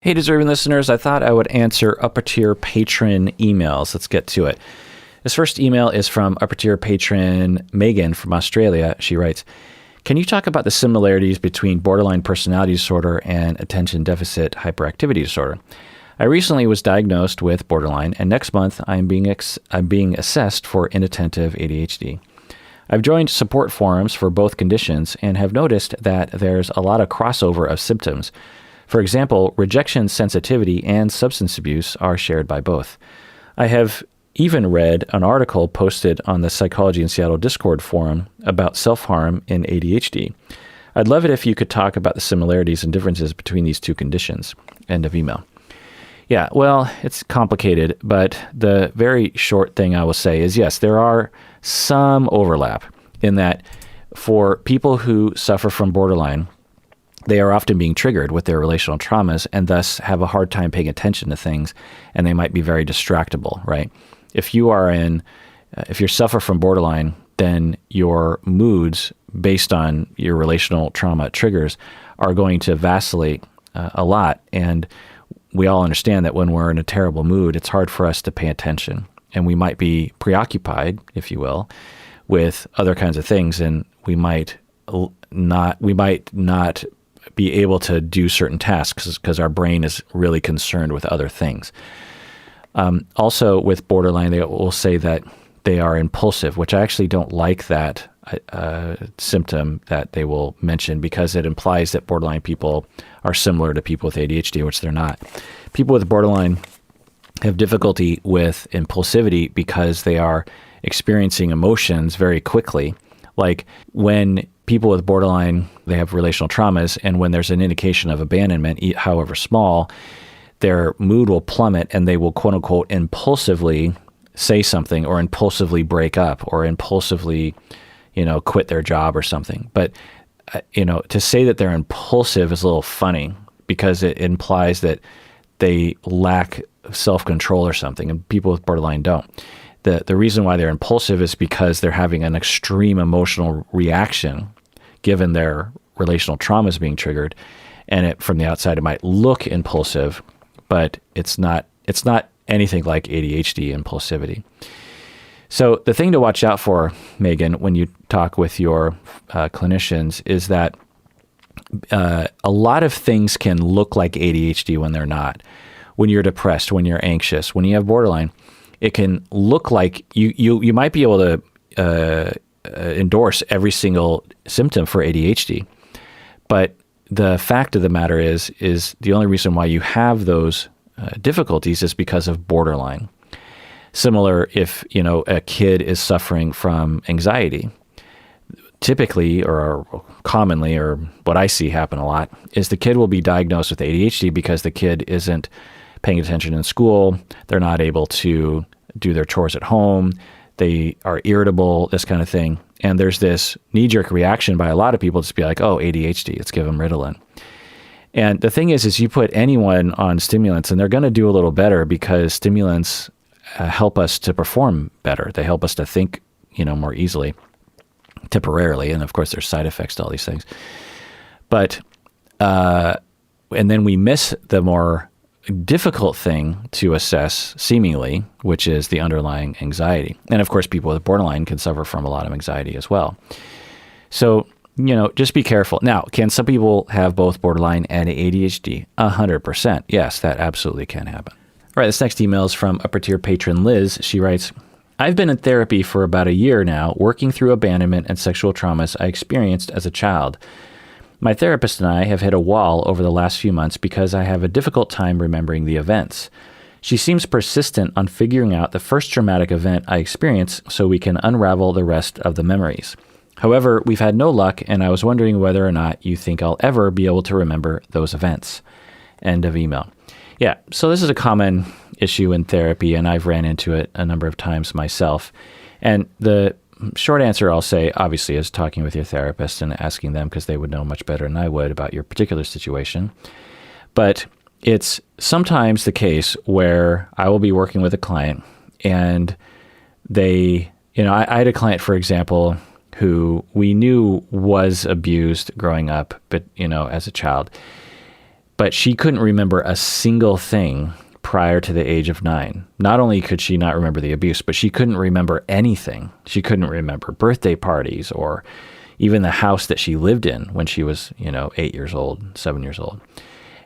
Hey, deserving listeners, I thought I would answer upper tier patron emails. Let's get to it. This first email is from upper tier patron Megan from Australia. She writes, can you talk about the similarities between borderline personality disorder and attention deficit hyperactivity disorder? I recently was diagnosed with borderline, and next month I'm being assessed for inattentive ADHD. I've joined support forums for both conditions and have noticed that there's a lot of crossover of symptoms. For example, rejection sensitivity and substance abuse are shared by both. I have even read an article posted on the Psychology in Seattle Discord forum about self-harm in ADHD. I'd love it if you could talk about the similarities and differences between these two conditions. End of email. Yeah, well, it's complicated, but the very short thing I will say is, yes, there are some overlap in that for people who suffer from borderline, they are often being triggered with their relational traumas and thus have a hard time paying attention to things, and they might be very distractible, right? If you suffer from borderline, then your moods based on your relational trauma triggers are going to vacillate a lot. And we all understand that when we're in a terrible mood, it's hard for us to pay attention, and we might be preoccupied, if you will, with other kinds of things, and we might not be able to do certain tasks because our brain is really concerned with other things. Also with borderline, they will say that they are impulsive, which I actually don't like that symptom that they will mention, because it implies that borderline people are similar to people with ADHD, which they're not. People with borderline have difficulty with impulsivity because they are experiencing emotions very quickly. Like when people with borderline, they have relational traumas, and when there's an indication of abandonment, however small, their mood will plummet and they will, quote unquote, impulsively say something or impulsively break up or impulsively, quit their job or something. But, to say that they're impulsive is a little funny because it implies that they lack self-control or something, and people with borderline don't. The reason why they're impulsive is because they're having an extreme emotional reaction given their relational traumas being triggered. And from the outside, it might look impulsive, but it's not anything like ADHD impulsivity. So the thing to watch out for, Megan, when you talk with your clinicians is that a lot of things can look like ADHD when they're not. When you're depressed, when you're anxious, when you have borderline, it can look like you might be able to endorse every single symptom for ADHD. But the fact of the matter is the only reason why you have those difficulties is because of borderline. Similar if, a kid is suffering from anxiety. Typically or commonly, or what I see happen a lot, is the kid will be diagnosed with ADHD because the kid isn't paying attention in school. They're not able to do their chores at home. They are irritable, this kind of thing. And there's this knee-jerk reaction by a lot of people to be like, oh, ADHD, let's give them Ritalin. And the thing is you put anyone on stimulants and they're going to do a little better because stimulants help us to perform better. They help us to think, more easily, temporarily. And of course, there's side effects to all these things. But, and then we miss the more difficult thing to assess, seemingly, which is the underlying anxiety. And of course, people with borderline can suffer from a lot of anxiety as well. So, just be careful. Now, can some people have both borderline and ADHD? 100%. Yes, that absolutely can happen. All right, this next email is from upper tier patron Liz. She writes, I've been in therapy for about a year now, working through abandonment and sexual traumas I experienced as a child. My therapist and I have hit a wall over the last few months because I have a difficult time remembering the events. She seems persistent on figuring out the first traumatic event I experienced so we can unravel the rest of the memories. However, we've had no luck, and I was wondering whether or not you think I'll ever be able to remember those events. End of email. Yeah, so this is a common issue in therapy, and I've ran into it a number of times myself. And the short answer I'll say, obviously, is talking with your therapist and asking them, because they would know much better than I would about your particular situation. But it's sometimes the case where I will be working with a client and they, I had a client, for example, who we knew was abused growing up, but, as a child. but she couldn't remember a single thing prior to the age of 9. Not only could she not remember the abuse, but she couldn't remember anything. She couldn't remember birthday parties or even the house that she lived in when she was, 8 years old, 7 years old.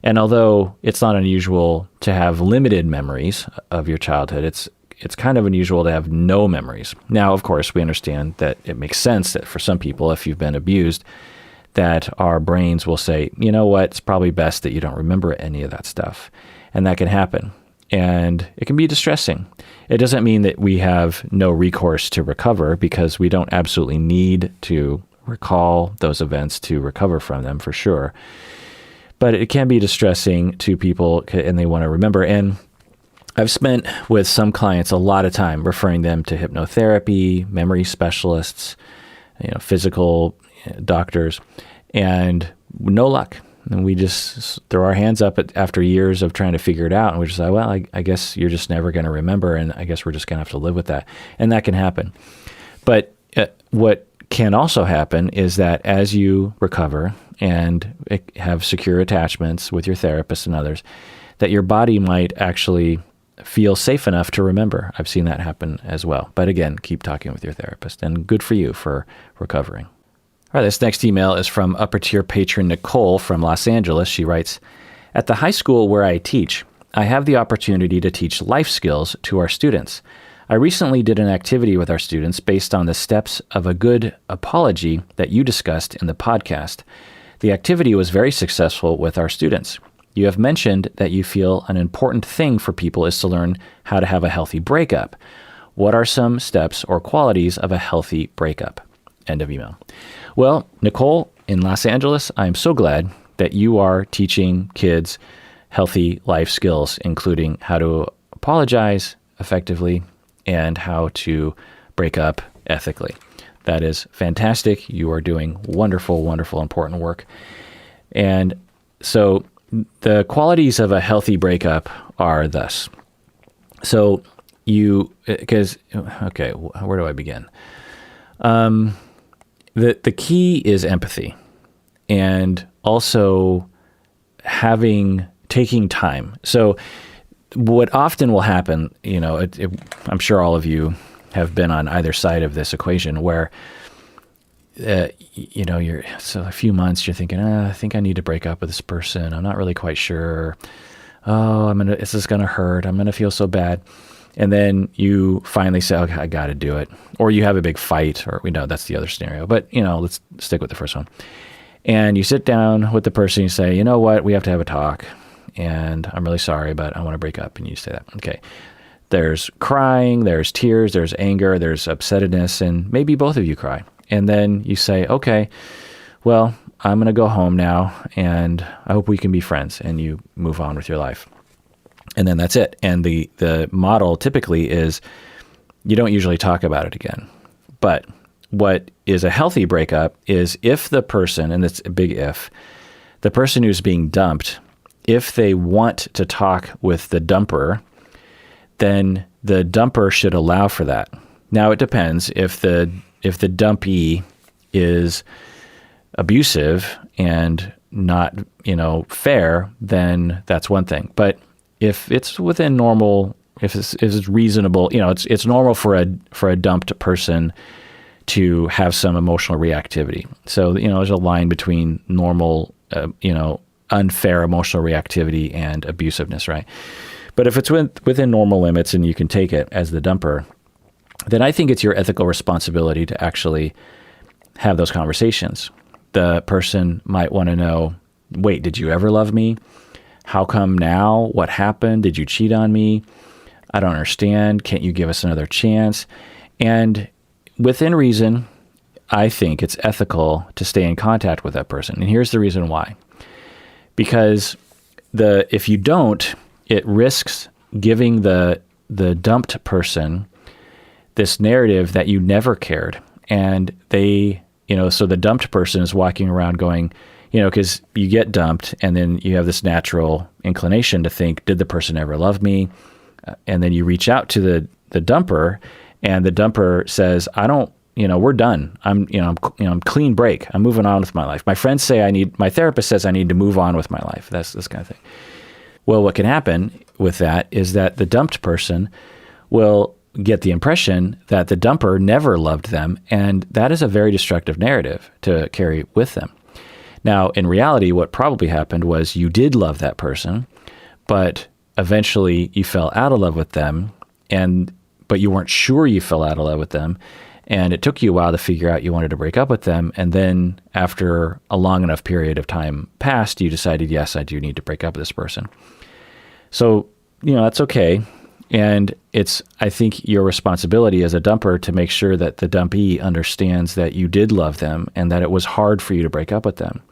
And although it's not unusual to have limited memories of your childhood, it's kind of unusual to have no memories. Now, of course, we understand that it makes sense that for some people, if you've been abused, that our brains will say, you know what, it's probably best that you don't remember any of that stuff. And that can happen. And it can be distressing. It doesn't mean that we have no recourse to recover, because we don't absolutely need to recall those events to recover from them, for sure. But it can be distressing to people, and they want to remember. And I've spent with some clients a lot of time referring them to hypnotherapy, memory specialists, physical doctors, and no luck. And we just throw our hands up after years of trying to figure it out. And we just say, well, I guess you're just never going to remember. And I guess we're just going to have to live with that. And that can happen. But what can also happen is that as you recover and have secure attachments with your therapist and others, that your body might actually feel safe enough to remember. I've seen that happen as well. But again, keep talking with your therapist. And good for you for recovering. All right, this next email is from upper tier patron Nicole from Los Angeles. She writes, at the high school where I teach, I have the opportunity to teach life skills to our students. I recently did an activity with our students based on the steps of a good apology that you discussed in the podcast. The activity was very successful with our students. You have mentioned that you feel an important thing for people is to learn how to have a healthy breakup. What are some steps or qualities of a healthy breakup? End of email. Well, Nicole in Los Angeles, I'm so glad that you are teaching kids healthy life skills, including how to apologize effectively and how to break up ethically. That is fantastic. You are doing wonderful, wonderful, important work. And so the qualities of a healthy breakup are thus. So okay, where do I begin? The key is empathy, and also taking time. So what often will happen, I'm sure all of you have been on either side of this equation where, so a few months you're thinking, I think I need to break up with this person. I'm not really quite sure. This is going to hurt. I'm going to feel so bad. And then you finally say, okay, I got to do it. Or you have a big fight, or we know that's the other scenario. But, let's stick with the first one. And you sit down with the person, you say, you know what, we have to have a talk. And I'm really sorry, but I want to break up. And you say that. Okay. There's crying, there's tears, there's anger, there's upsetness, and maybe both of you cry. And then you say, okay, well, I'm going to go home now, and I hope we can be friends. And you move on with your life. And then that's it. And the model typically is you don't usually talk about it again. But what is a healthy breakup is if the person, and it's a big if, the person who's being dumped, if they want to talk with the dumper, then the dumper should allow for that. Now it depends. If the dumpee is abusive and not, fair, then that's one thing. But if it's within normal, if it's reasonable, it's normal for a dumped person to have some emotional reactivity. So, there's a line between normal, unfair emotional reactivity and abusiveness, right? But if it's within normal limits and you can take it as the dumper, then I think it's your ethical responsibility to actually have those conversations. The person might want to know, wait, did you ever love me? How come now? What happened? Did you cheat on me? I don't understand. Can't you give us another chance? And within reason, I think it's ethical to stay in contact with that person. And here's the reason why. Because if you don't, it risks giving the dumped person this narrative that you never cared. And so the dumped person is walking around going, because you get dumped and then you have this natural inclination to think, did the person ever love me? And then you reach out to the dumper, and the dumper says, I don't we're done. I'm clean break. I'm moving on with my life. My friends say my therapist says I need to move on with my life. That's this kind of thing. Well, what can happen with that is that the dumped person will get the impression that the dumper never loved them, and that is a very destructive narrative to carry with them. Now, in reality, what probably happened was you did love that person, but eventually you fell out of love with them, but you weren't sure you fell out of love with them, and it took you a while to figure out you wanted to break up with them, and then after a long enough period of time passed, you decided, yes, I do need to break up with this person. So, that's okay. And it's, I think, your responsibility as a dumper to make sure that the dumpee understands that you did love them and that it was hard for you to break up with them.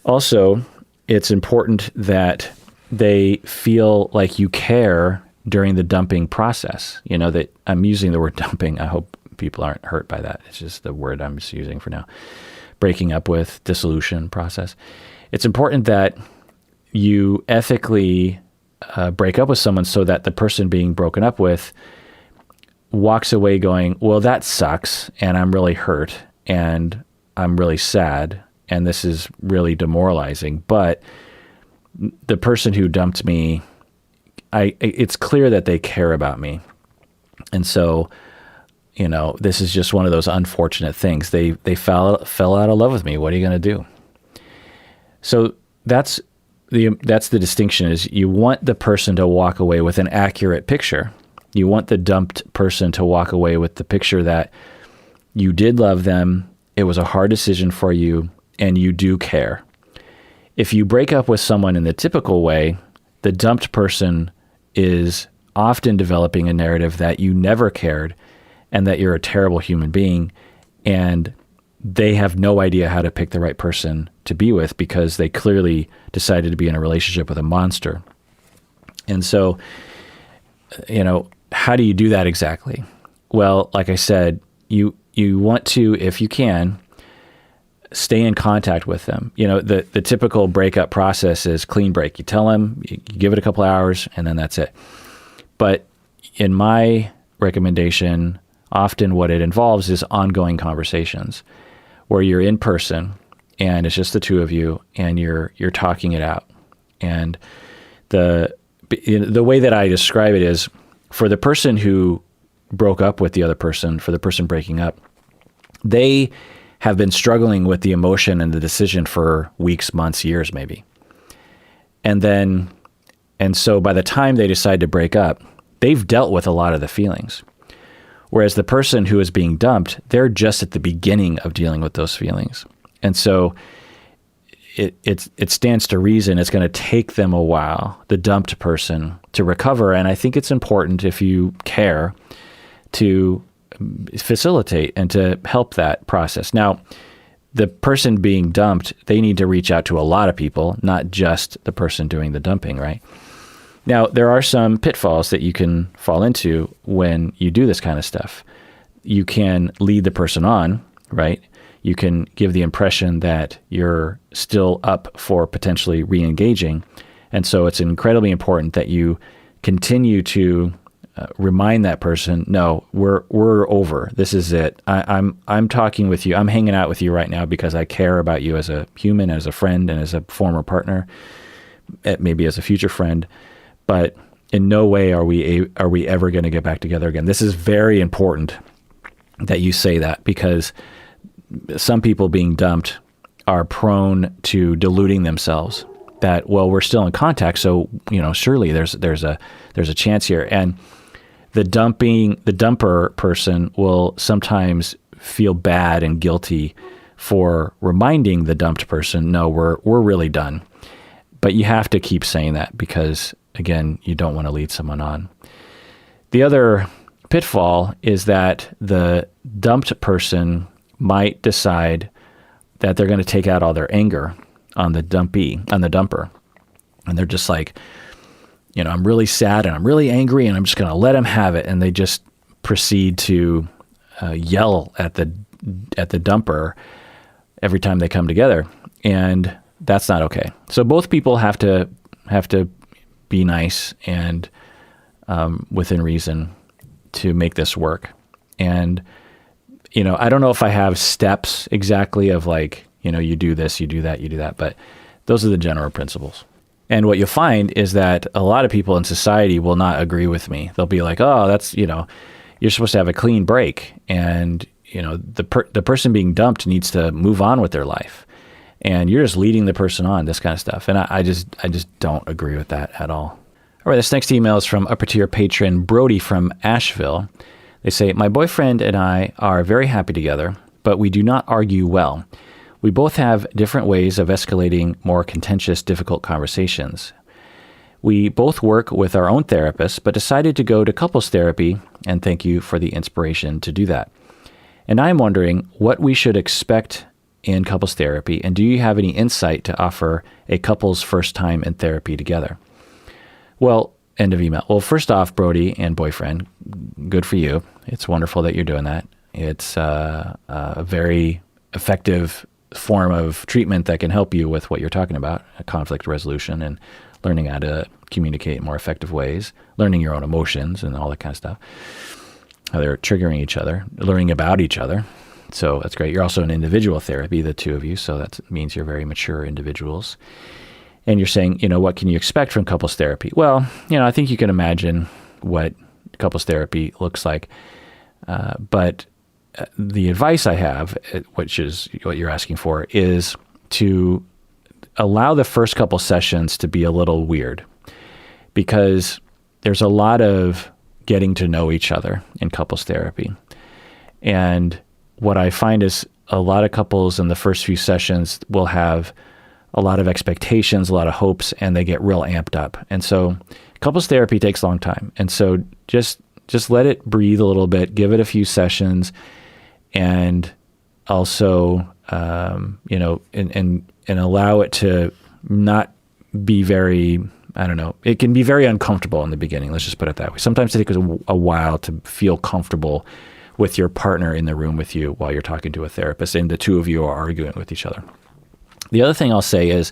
Also, it's important that they feel like you care during the dumping process. That I'm using the word dumping. I hope people aren't hurt by that. It's just the word I'm just using for now. Breaking up with, dissolution process. It's important that you ethically break up with someone so that the person being broken up with walks away going, well, that sucks, and I'm really hurt, and I'm really sad, and this is really demoralizing. But the person who dumped me, it's clear that they care about me. And so, this is just one of those unfortunate things. They fell out of love with me. What are you going to do? So that's the distinction, is you want the person to walk away with an accurate picture. You want the dumped person to walk away with the picture that you did love them, it was a hard decision for you, and you do care. If you break up with someone in the typical way, the dumped person is often developing a narrative that you never cared and that you're a terrible human being, and they have no idea how to pick the right person to be with because they clearly decided to be in a relationship with a monster. And so, how do you do that exactly? Well, like I said, you want to, if you can, stay in contact with them. The typical breakup process is clean break. You tell them, you give it a couple hours, and then that's it. But in my recommendation, often what it involves is ongoing conversations where you're in person and it's just the two of you and you're talking it out. And the way that I describe it is, for the person who broke up with the other person, for the person breaking up, they have been struggling with the emotion and the decision for weeks, months, years, maybe. And so by the time they decide to break up, they've dealt with a lot of the feelings. Whereas the person who is being dumped, they're just at the beginning of dealing with those feelings. And so it stands to reason it's going to take them a while, the dumped person, to recover. And I think it's important, if you care, to facilitate and to help that process. Now, the person being dumped, they need to reach out to a lot of people, not just the person doing the dumping, right? Now, there are some pitfalls that you can fall into when you do this kind of stuff. You can lead the person on, right? You can give the impression that you're still up for potentially re-engaging. And so it's incredibly important that you continue to remind that person, no, we're over. This is it. I'm talking with you. I'm hanging out with you right now because I care about you as a human, as a friend, and as a former partner, maybe as a future friend. But in no way are we ever going to get back together again. This is very important that you say that, because some people being dumped are prone to deluding themselves that, well, we're still in contact, so surely there's a chance here. And the dumper person will sometimes feel bad and guilty for reminding the dumped person, no, we're really done. But you have to keep saying that because, again, you don't want to lead someone on. The other pitfall is that the dumped person might decide that they're going to take out all their anger on the dumper. And they're just like, I'm really sad and I'm really angry and I'm just going to let them have it. And they just proceed to yell at the dumper every time they come together. And that's not okay. So both people have to be nice and within reason to make this work. And I don't know if I have steps exactly of like, you do this, you do that, you do that, but those are the general principles. And what you'll find is that a lot of people in society will not agree with me. They'll be like, oh, that's, you're supposed to have a clean break. And, the person being dumped needs to move on with their life. And you're just leading the person on, this kind of stuff. And I just don't agree with that at all. All right, this next email is from upper tier patron Brody from Asheville. They say, my boyfriend and I are very happy together, but we do not argue well. We both have different ways of escalating more contentious, difficult conversations. We both work with our own therapists, but decided to go to couples therapy, and thank you for the inspiration to do that. And I'm wondering what we should expect in couples therapy, and do you have any insight to offer a couple's first time in therapy together? Well, end of email. Well, first off, Brody and boyfriend, good for you. It's wonderful that you're doing that. It's a very effective form of treatment that can help you with what you're talking about, conflict resolution and learning how to communicate in more effective ways, learning your own emotions and all that kind of stuff, how they're triggering each other, learning about each other. So that's great. You're also in individual therapy, the two of you. So that means you're very mature individuals. And you're saying, what can you expect from couples therapy? Well, I think you can imagine what couples therapy looks like. But the advice I have, which is what you're asking for, is to allow the first couple sessions to be a little weird, because there's a lot of getting to know each other in couples therapy. And what I find is a lot of couples in the first few sessions will have a lot of expectations, a lot of hopes, and they get real amped up. And so couples therapy takes a long time. And so just let it breathe a little bit, give it a few sessions, and also, and allow it to not be very, it can be very uncomfortable in the beginning. Let's just put it that way. Sometimes it takes a while to feel comfortable with your partner in the room with you while you're talking to a therapist and the two of you are arguing with each other. The other thing I'll say is,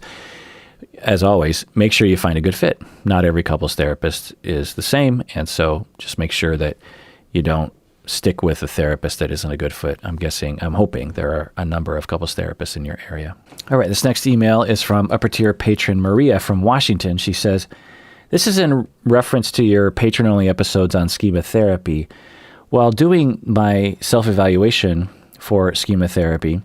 as always, make sure you find a good fit. Not every couples therapist is the same. And so just make sure that you don't stick with a therapist that isn't a good fit. I'm hoping there are a number of couples therapists in your area. All right, this next email is from upper tier patron Maria from Washington. She says, this is in reference to your patron-only episodes on schema therapy. While doing my self-evaluation for schema therapy,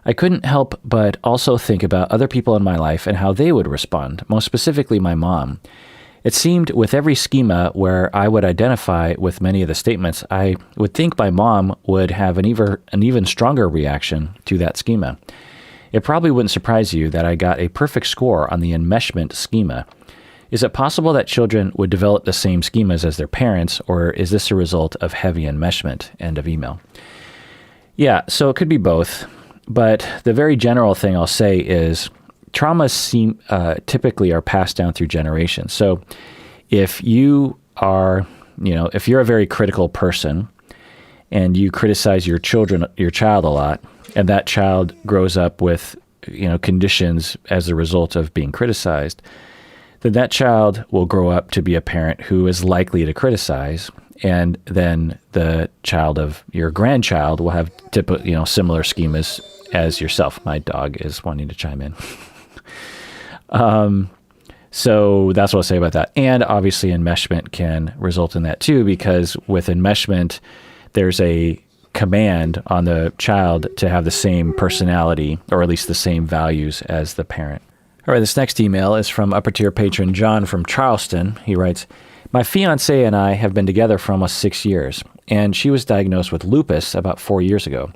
I couldn't help but also think about other people in my life and how they would respond, most specifically my mom. It seemed with every schema where I would identify with many of the statements, I would think my mom would have an even stronger reaction to that schema. It probably wouldn't surprise you that I got a perfect score on the enmeshment schema. Is it possible that children would develop the same schemas as their parents, or is this a result of heavy enmeshment? End of email. Yeah, so it could be both. But the very general thing I'll say is traumas typically are passed down through generations. So if you are, if you're a very critical person and you criticize your child a lot, and that child grows up with, conditions as a result of being criticized, then that child will grow up to be a parent who is likely to criticize. And then the child of your grandchild will have similar schemas as yourself. My dog is wanting to chime in. So that's what I'll say about that. And obviously enmeshment can result in that too, because with enmeshment, there's a command on the child to have the same personality, or at least the same values as the parent. All right, this next email is from upper tier patron John from Charleston. He writes, my fiance and I have been together for almost 6 years, and she was diagnosed with lupus about 4 years ago.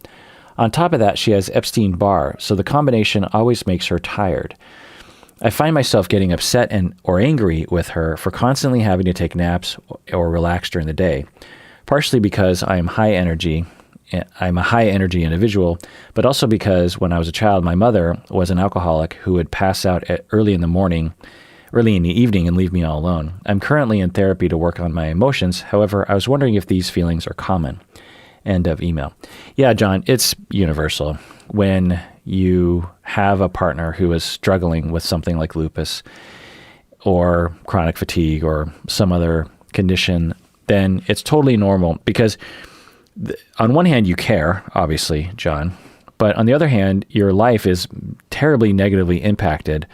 On top of that, she has Epstein-Barr, so the combination always makes her tired. I find myself getting upset or angry with her for constantly having to take naps or relax during the day, partially because I'm a high energy individual, but also because when I was a child, my mother was an alcoholic who would pass out early in the evening and leave me all alone. I'm currently in therapy to work on my emotions. However, I was wondering if these feelings are common. End of email. Yeah, John, it's universal. When you have a partner who is struggling with something like lupus or chronic fatigue or some other condition, then it's totally normal, because on one hand, you care, obviously, John, but on the other hand, your life is terribly negatively impacted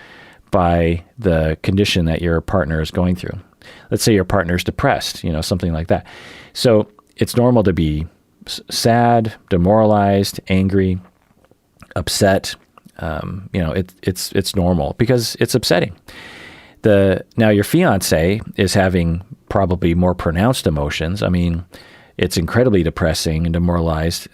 by the condition that your partner is going through. Let's say your partner is depressed, something like that. So it's normal to be sad, demoralized, angry, upset. It's normal because it's upsetting. Now your fiance is having probably more pronounced emotions. I mean, it's incredibly depressing and demoralized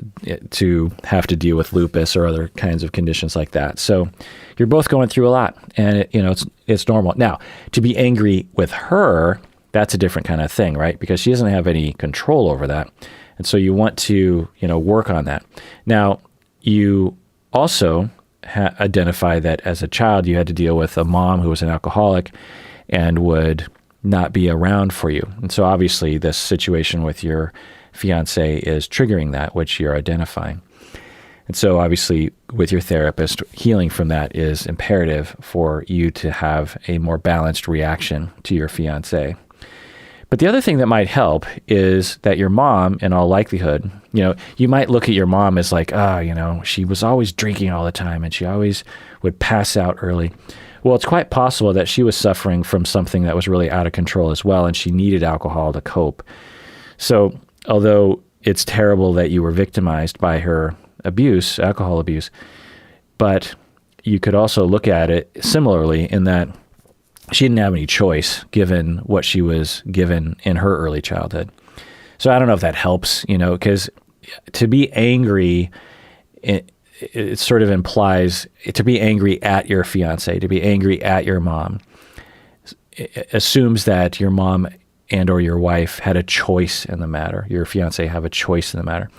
to have to deal with lupus or other kinds of conditions like that. So you're both going through a lot, and it's normal. Now, to be angry with her, that's a different kind of thing, right? Because she doesn't have any control over that. And so you want to, work on that. Now, you also identify that as a child, you had to deal with a mom who was an alcoholic and would not be around for you. And so obviously this situation with your fiance is triggering that, which you're identifying. And so obviously with your therapist, healing from that is imperative for you to have a more balanced reaction to your fiance. But the other thing that might help is that your mom, in all likelihood, you might look at your mom as like, she was always drinking all the time and she always would pass out early. Well, it's quite possible that she was suffering from something that was really out of control as well, and she needed alcohol to cope. So although it's terrible that you were victimized by her abuse, alcohol abuse, but you could also look at it similarly in that she didn't have any choice given what she was given in her early childhood. So I don't know if that helps, because to be angry, it sort of implies to be angry at your fiance, to be angry at your mom. It assumes that your mom and or your wife had a choice in the matter. Your fiance have a choice in the matter.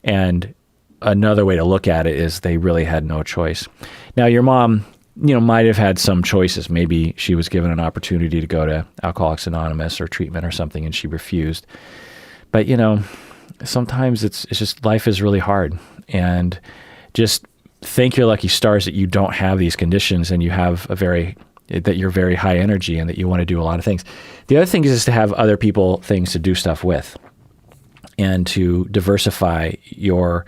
And another way to look at it is they really had no choice. Now, your mom, might have had some choices. Maybe she was given an opportunity to go to Alcoholics Anonymous or treatment or something and she refused. But, sometimes it's just life is really hard. And just thank your lucky stars that you don't have these conditions and you have that you're very high energy and that you want to do a lot of things. The other thing is to have other people, things to do stuff with and to diversify your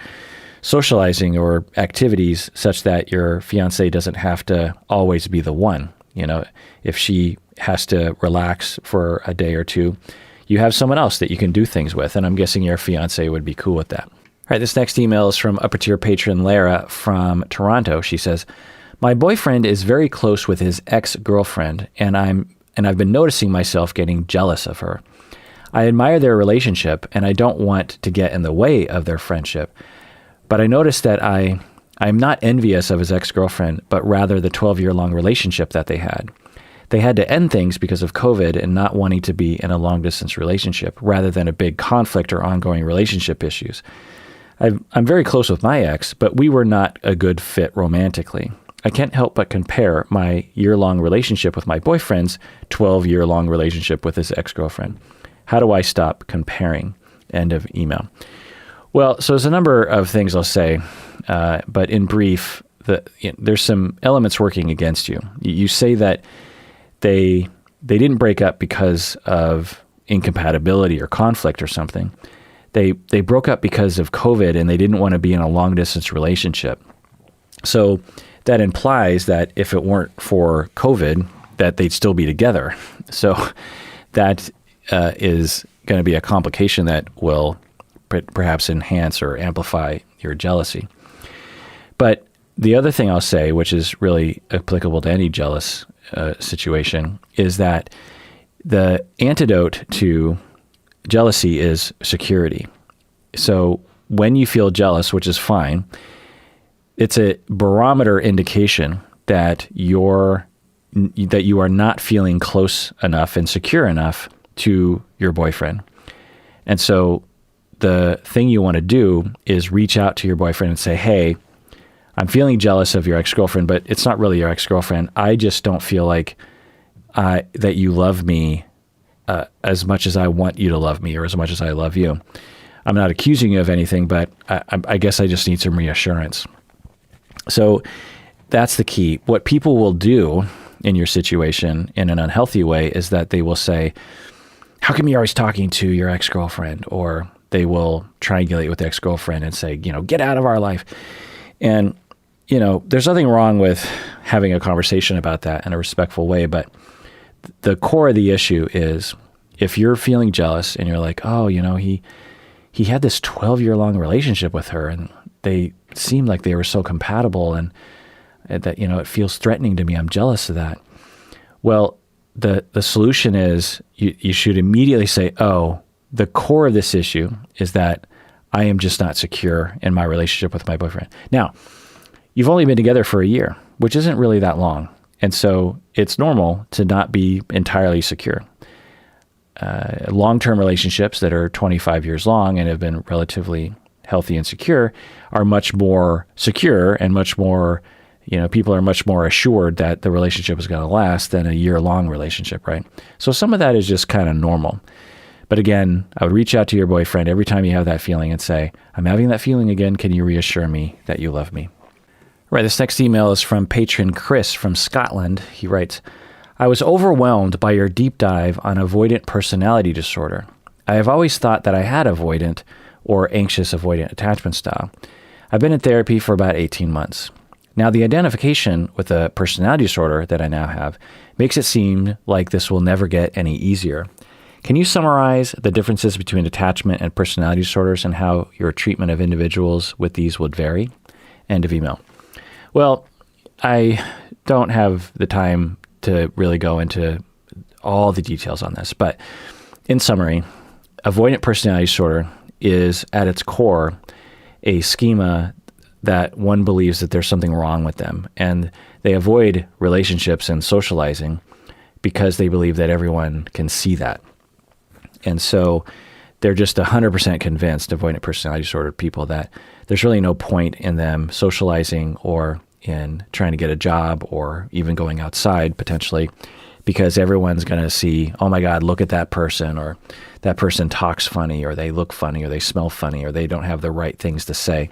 socializing or activities such that your fiance doesn't have to always be the one. If she has to relax for a day or two, you have someone else that you can do things with. And I'm guessing your fiance would be cool with that. All right, this next email is from upper tier patron Lara from Toronto. She says, my boyfriend is very close with his ex-girlfriend, and I've been noticing myself getting jealous of her. I admire their relationship, and I don't want to get in the way of their friendship. But I noticed that I'm not envious of his ex-girlfriend, but rather the 12-year-long relationship that they had. They had to end things because of COVID and not wanting to be in a long-distance relationship, rather than a big conflict or ongoing relationship issues. I'm very close with my ex, but we were not a good fit romantically. I can't help but compare my year-long relationship with my boyfriend's 12-year-long relationship with his ex-girlfriend. How do I stop comparing? End of email. Well, so there's a number of things I'll say, but in brief, there's some elements working against you. You say that they didn't break up because of incompatibility or conflict or something. They broke up because of COVID and they didn't want to be in a long distance relationship. So that implies that if it weren't for COVID, that they'd still be together. So that is going to be a complication that will perhaps enhance or amplify your jealousy. But the other thing I'll say, which is really applicable to any jealous situation, is that the antidote to jealousy is security. So when you feel jealous, which is fine, it's a barometer indication that you are not feeling close enough and secure enough to your boyfriend. And so the thing you want to do is reach out to your boyfriend and say, hey, I'm feeling jealous of your ex-girlfriend, but it's not really your ex-girlfriend. I just don't feel like that you love me as much as I want you to love me or as much as I love you. I'm not accusing you of anything, but I guess I just need some reassurance. So that's the key. What people will do in your situation in an unhealthy way is that they will say, how come you're always talking to your ex-girlfriend? Or they will triangulate with the ex-girlfriend and say, get out of our life. And, there's nothing wrong with having a conversation about that in a respectful way. But the core of the issue is if you're feeling jealous and you're like, oh, he had this 12-year-long relationship with her and they seemed like they were so compatible and that, it feels threatening to me. I'm jealous of that. Well, the solution is you should immediately say, oh, the core of this issue is that I am just not secure in my relationship with my boyfriend. Now, you've only been together for a year, which isn't really that long. And so it's normal to not be entirely secure. Long-term relationships that are 25 years long and have been relatively healthy and secure are much more secure and much more, people are much more assured that the relationship is going to last than a year-long relationship, right? So some of that is just kind of normal. But again, I would reach out to your boyfriend every time you have that feeling and say, I'm having that feeling again. Can you reassure me that you love me? Right. This next email is from Patron Chris from Scotland. He writes, I was overwhelmed by your deep dive on avoidant personality disorder. I have always thought that I had avoidant or anxious avoidant attachment style. I've been in therapy for about 18 months. Now, the identification with the personality disorder that I now have makes it seem like this will never get any easier. Can you summarize the differences between attachment and personality disorders and how your treatment of individuals with these would vary? End of email. Well, I don't have the time to really go into all the details on this, but in summary, avoidant personality disorder is at its core a schema that one believes that there's something wrong with them, and they avoid relationships and socializing because they believe that everyone can see that. And so they're just 100% convinced, avoidant personality disorder people, that there's really no point in them socializing or in trying to get a job or even going outside potentially, because everyone's going to see, oh my God, look at that person, or that person talks funny, or they look funny, or they smell funny, or they don't have the right things to say.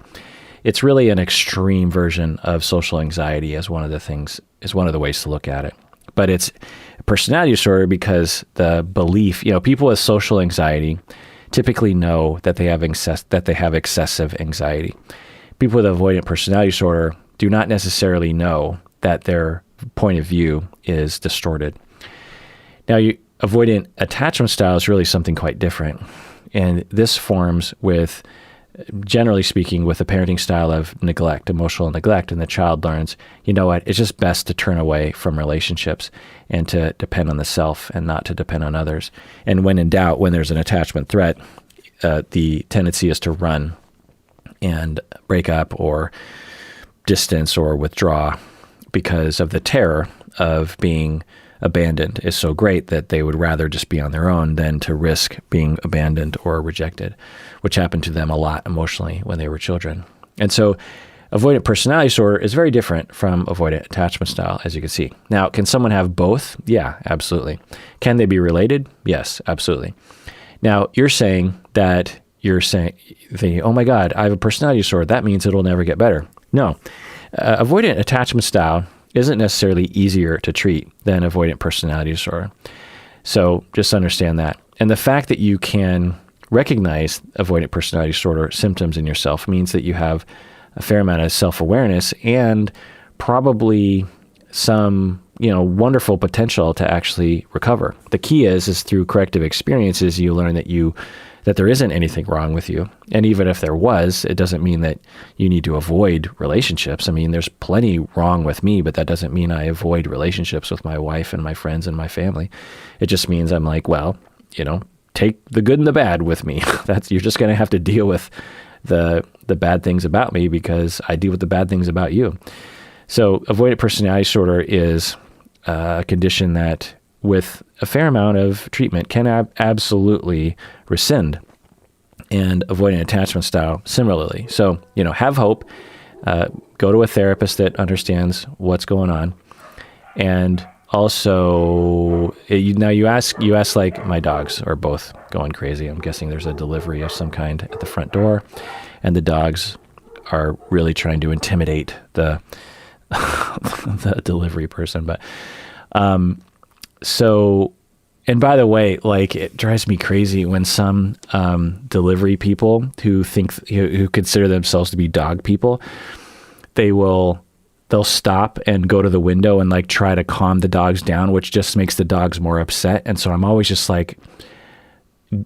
It's really an extreme version of social anxiety is one of the ways to look at it. But it's personality disorder because the belief, people with social anxiety typically know that they have excessive anxiety. People with avoidant personality disorder do not necessarily know that their point of view is distorted. Now, avoidant attachment style is really something quite different. And this forms with, generally speaking, with a parenting style of neglect, emotional neglect, and the child learns, you know what, it's just best to turn away from relationships and to depend on the self and not to depend on others. And when in doubt, when there's an attachment threat, the tendency is to run and break up or distance or withdraw because of the terror of being abandoned is so great that they would rather just be on their own than to risk being abandoned or rejected, which happened to them a lot emotionally when they were children. And so avoidant personality disorder is very different from avoidant attachment style, as you can see. Now, can someone have both? Yeah, absolutely. Can they be related? Yes, absolutely. Now, you're saying, oh my God, I have a personality disorder. That means it'll never get better. No. Avoidant attachment style isn't necessarily easier to treat than avoidant personality disorder. So just understand that. And the fact that you can recognize avoidant personality disorder symptoms in yourself means that you have a fair amount of self-awareness and probably some, wonderful potential to actually recover. The key is through corrective experiences, you learn that there isn't anything wrong with you. And even if there was, it doesn't mean that you need to avoid relationships. I mean, there's plenty wrong with me, but that doesn't mean I avoid relationships with my wife and my friends and my family. It just means I'm like, well, take the good and the bad with me. You're just going to have to deal with the bad things about me because I deal with the bad things about you. So avoidant personality disorder is a condition that with a fair amount of treatment can absolutely rescind, and avoidant attachment style similarly. So, have hope, go to a therapist that understands what's going on. And also, you ask like, my dogs are both going crazy. I'm guessing there's a delivery of some kind at the front door, and the dogs are really trying to intimidate the the delivery person. But so And by the way, like, it drives me crazy when some delivery people who consider themselves to be dog people, they'll stop and go to the window and like try to calm the dogs down, which just makes the dogs more upset. And so I'm always just like,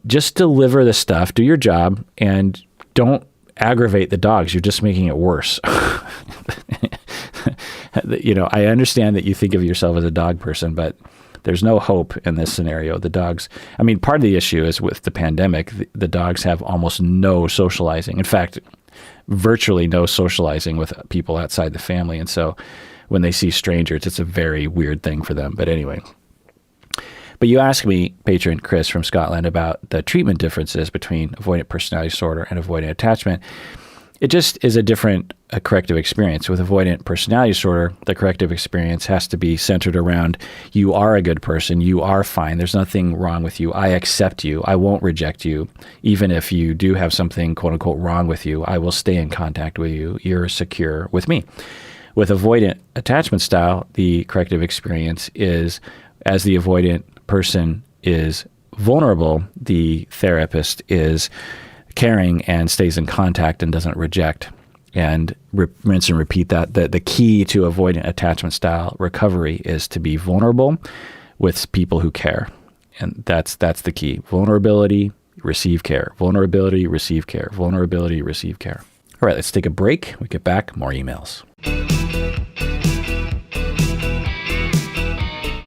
just deliver the stuff, do your job, and don't aggravate the dogs. You're just making it worse. I understand that you think of yourself as a dog person, but there's no hope in this scenario. The dogs, I mean, part of the issue is with the pandemic, the dogs have almost no socializing. In fact, virtually no socializing with people outside the family. And so when they see strangers, it's a very weird thing for them. But anyway, but you asked me, patron Chris from Scotland, about the treatment differences between avoidant personality disorder and avoidant attachment. It just is a different corrective experience. With avoidant personality disorder, the corrective experience has to be centered around, you are a good person, you are fine, there's nothing wrong with you, I accept you, I won't reject you. Even if you do have something quote unquote wrong with you, I will stay in contact with you, you're secure with me. With avoidant attachment style, the corrective experience is, as the avoidant person is vulnerable, the therapist is caring and stays in contact and doesn't reject. And rinse and repeat that. The key to avoidant attachment style recovery is to be vulnerable with people who care. And that's the key. Vulnerability, receive care. Vulnerability, receive care. Vulnerability, receive care. All right, let's take a break. We get back, more emails.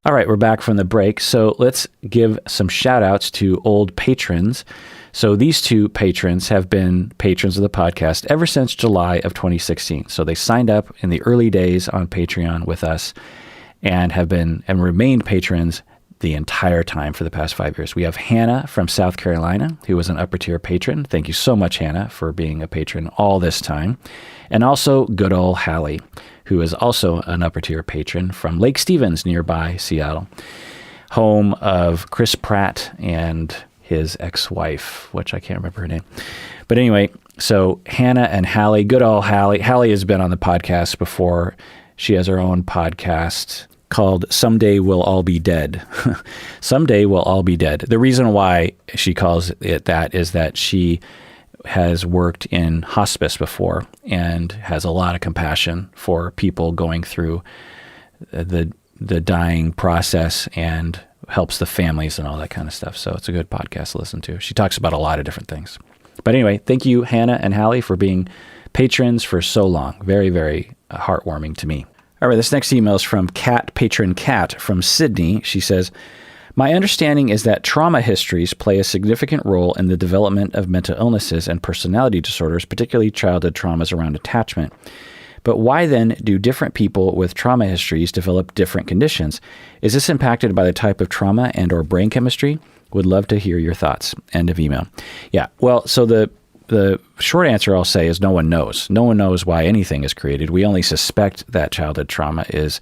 All right, we're back from the break. So let's give some shout outs to old patrons. So these two patrons have been patrons of the podcast ever since July of 2016. So they signed up in the early days on Patreon with us and have been and remained patrons the entire time for the past 5 years. We have Hannah from South Carolina, who was an upper tier patron. Thank you so much, Hannah, for being a patron all this time. And also good old Hallie, who is also an upper tier patron from Lake Stevens, nearby Seattle, home of Chris Pratt and his ex-wife, which I can't remember her name. But anyway, so Hannah and Hallie, good old Hallie. Hallie has been on the podcast before. She has her own podcast called Someday We'll All Be Dead. Someday We'll All Be Dead. The reason why she calls it that is that she has worked in hospice before and has a lot of compassion for people going through the dying process and helps the families and all that kind of stuff. So it's a good podcast to listen to. She talks about a lot of different things. But anyway, thank you, Hannah and Hallie, for being patrons for so long. Very, very heartwarming to me. All right, this next email is from patron Kat from Sydney. She says, my understanding is that trauma histories play a significant role in the development of mental illnesses and personality disorders, particularly childhood traumas around attachment. But why then do different people with trauma histories develop different conditions? Is this impacted by the type of trauma and or brain chemistry? Would love to hear your thoughts. End of email. Yeah, well, so the short answer I'll say is no one knows. No one knows why anything is created. We only suspect that childhood trauma is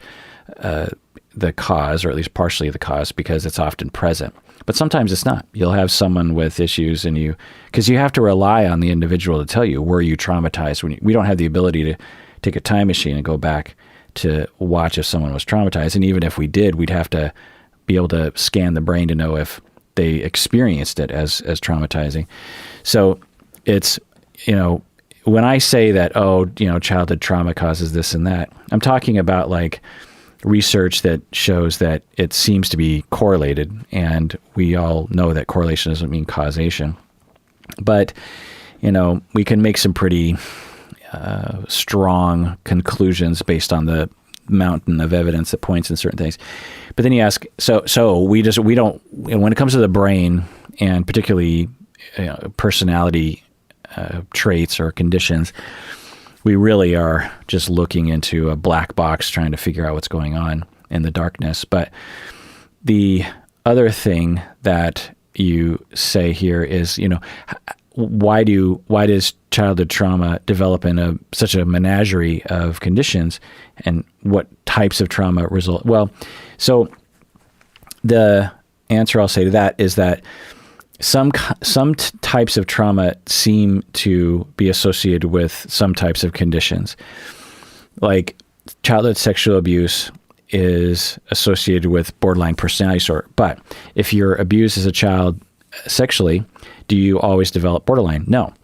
the cause, or at least partially the cause, because it's often present. But sometimes it's not. You'll have someone with issues and because you have to rely on the individual to tell you, were you traumatized? We don't have the ability to take a time machine and go back to watch if someone was traumatized. And even if we did, we'd have to be able to scan the brain to know if they experienced it as traumatizing. So it's, when I say that, childhood trauma causes this and that, I'm talking about like research that shows that it seems to be correlated. And we all know that correlation doesn't mean causation. But, we can make some pretty strong conclusions based on the mountain of evidence that points in certain things. But then you ask, so we don't, when it comes to the brain and particularly personality traits or conditions, we really are just looking into a black box trying to figure out what's going on in the darkness. But the other thing that you say here is, why does childhood trauma develop in such a menagerie of conditions, and what types of trauma result? Well, so the answer I'll say to that is that some types of trauma seem to be associated with some types of conditions. Like childhood sexual abuse is associated with borderline personality disorder. But if you're abused as a child sexually, do you always develop borderline? No.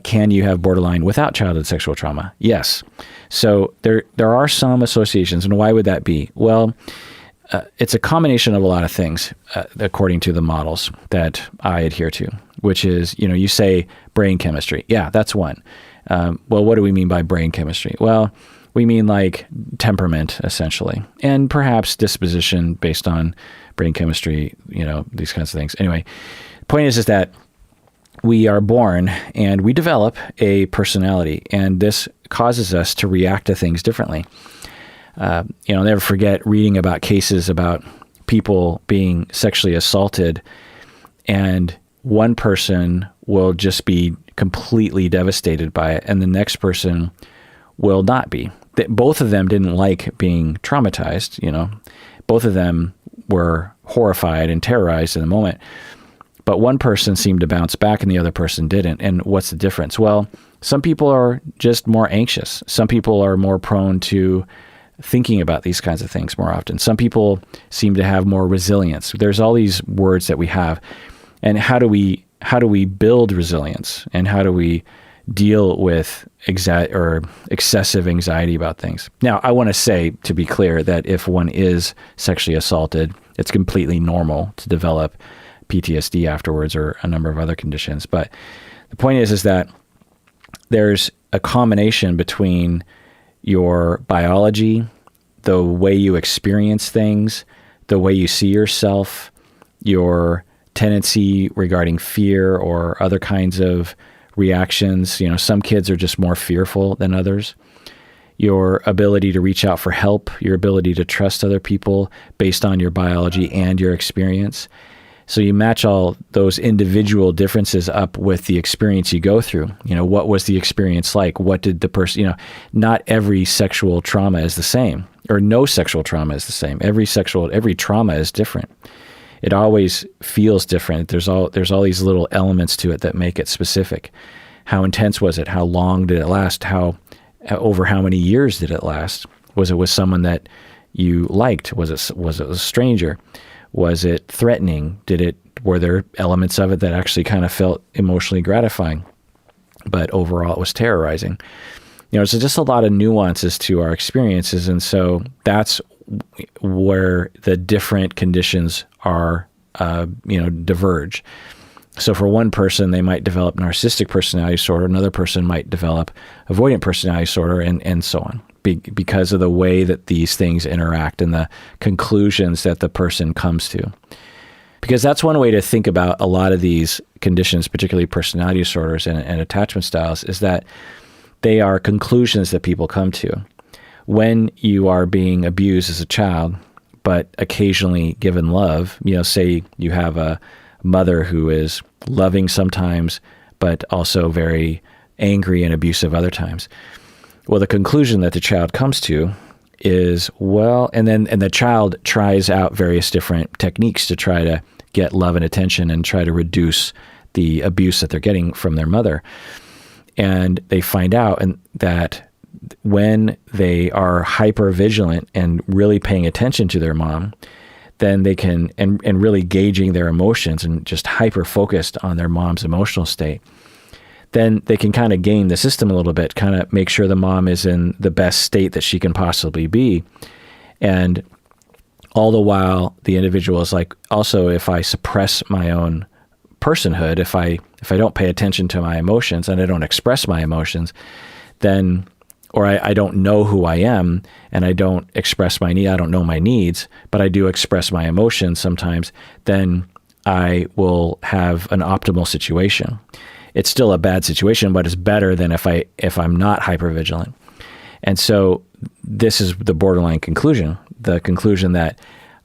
Can you have borderline without childhood sexual trauma? Yes. So there are some associations. And why would that be? Well, it's a combination of a lot of things, according to the models that I adhere to, which is, you say brain chemistry. Yeah, that's one. Well, what do we mean by brain chemistry? Well, we mean like temperament, essentially, and perhaps disposition based on brain chemistry, these kinds of things. Anyway, the point is that we are born and we develop a personality, and this causes us to react to things differently. I'll never forget reading about cases about people being sexually assaulted, and one person will just be completely devastated by it, and the next person will not be. Both of them didn't like being traumatized, Both of them were horrified and terrorized in the moment. But one person seemed to bounce back and the other person didn't. And what's the difference? Well, some people are just more anxious. Some people are more prone to thinking about these kinds of things more often. Some people seem to have more resilience. There's all these words that we have. And how do we build resilience? And how do we deal with excessive anxiety about things? Now, I want to say, to be clear, that if one is sexually assaulted, it's completely normal to develop PTSD afterwards or a number of other conditions. But the point is that there's a combination between your biology, the way you experience things, the way you see yourself, your tendency regarding fear or other kinds of reactions. Some kids are just more fearful than others. Your ability to reach out for help, your ability to trust other people based on your biology and your experience. So you match all those individual differences up with the experience you go through. What was the experience like? What did the person, not every sexual trauma is the same, or no sexual trauma is the same. Every trauma is different. It always feels different. There's all these little elements to it that make it specific. How intense was it? How long did it last? Over how many years did it last? Was it with someone that you liked? Was it a stranger? Was it threatening? Were there elements of it that actually kind of felt emotionally gratifying, but overall it was terrorizing? So just a lot of nuances to our experiences. And so that's where the different conditions are, diverge. So for one person, they might develop narcissistic personality disorder. Another person might develop avoidant personality disorder, and so on, because of the way that these things interact and the conclusions that the person comes to. Because that's one way to think about a lot of these conditions, particularly personality disorders and attachment styles, is that they are conclusions that people come to. When you are being abused as a child, but occasionally given love, say you have a mother who is loving sometimes, but also very angry and abusive other times. Well, the conclusion that the child comes to is, and the child tries out various different techniques to try to get love and attention and try to reduce the abuse that they're getting from their mother. And they find out that when they are hyper vigilant and really paying attention to their mom, then they can, and really gauging their emotions and just hyper focused on their mom's emotional state, then they can kind of game the system a little bit, kind of make sure the mom is in the best state that she can possibly be. And all the while, the individual is like, also, if I suppress my own personhood, if I don't pay attention to my emotions and I don't express my emotions, then, or I don't know who I am and I don't express my need, I don't know my needs, but I do express my emotions sometimes, then I will have an optimal situation. It's still a bad situation, but it's better than if I'm not hypervigilant. And so this is the borderline conclusion, the conclusion that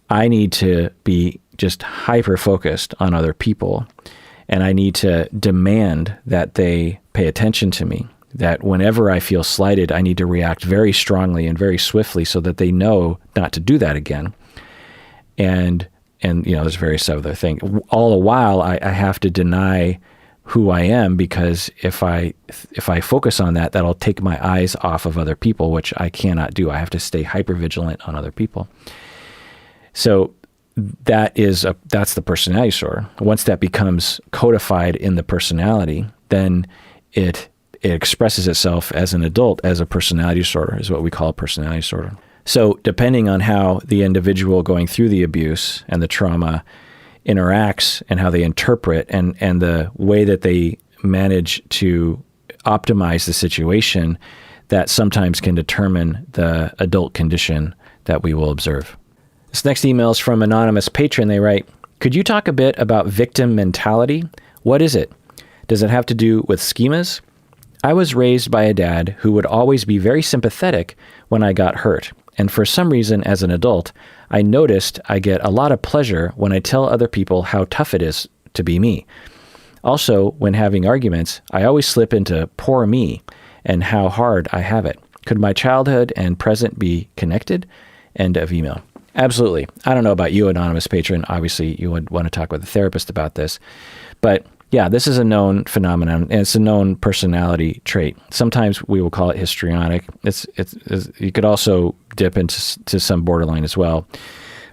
I need to be just hyper-focused on other people, and I need to demand that they pay attention to me, that whenever I feel slighted, I need to react very strongly and very swiftly so that they know not to do that again. And there's various other things. All the while, I have to deny who I am, because if I focus on that, that'll take my eyes off of other people, which I cannot do. I have to stay hypervigilant on other people. So that's the personality disorder. Once that becomes codified in the personality, then it expresses itself as an adult as a personality disorder, is what we call a personality disorder. So depending on how the individual going through the abuse and the trauma interacts and how they interpret and the way that they manage to optimize the situation, that sometimes can determine the adult condition that we will observe. This next email is from anonymous patron. They write, could you talk a bit about victim mentality? What is it? Does it have to do with schemas? I was raised by a dad who would always be very sympathetic when I got hurt. And for some reason, as an adult, I noticed I get a lot of pleasure when I tell other people how tough it is to be me. Also, when having arguments, I always slip into poor me and how hard I have it. Could my childhood and present be connected? End of email. Absolutely. I don't know about you, anonymous patron. Obviously, you would want to talk with a therapist about this. But yeah, this is a known phenomenon, and it's a known personality trait. Sometimes we will call it histrionic. It's you could also dip into some borderline as well.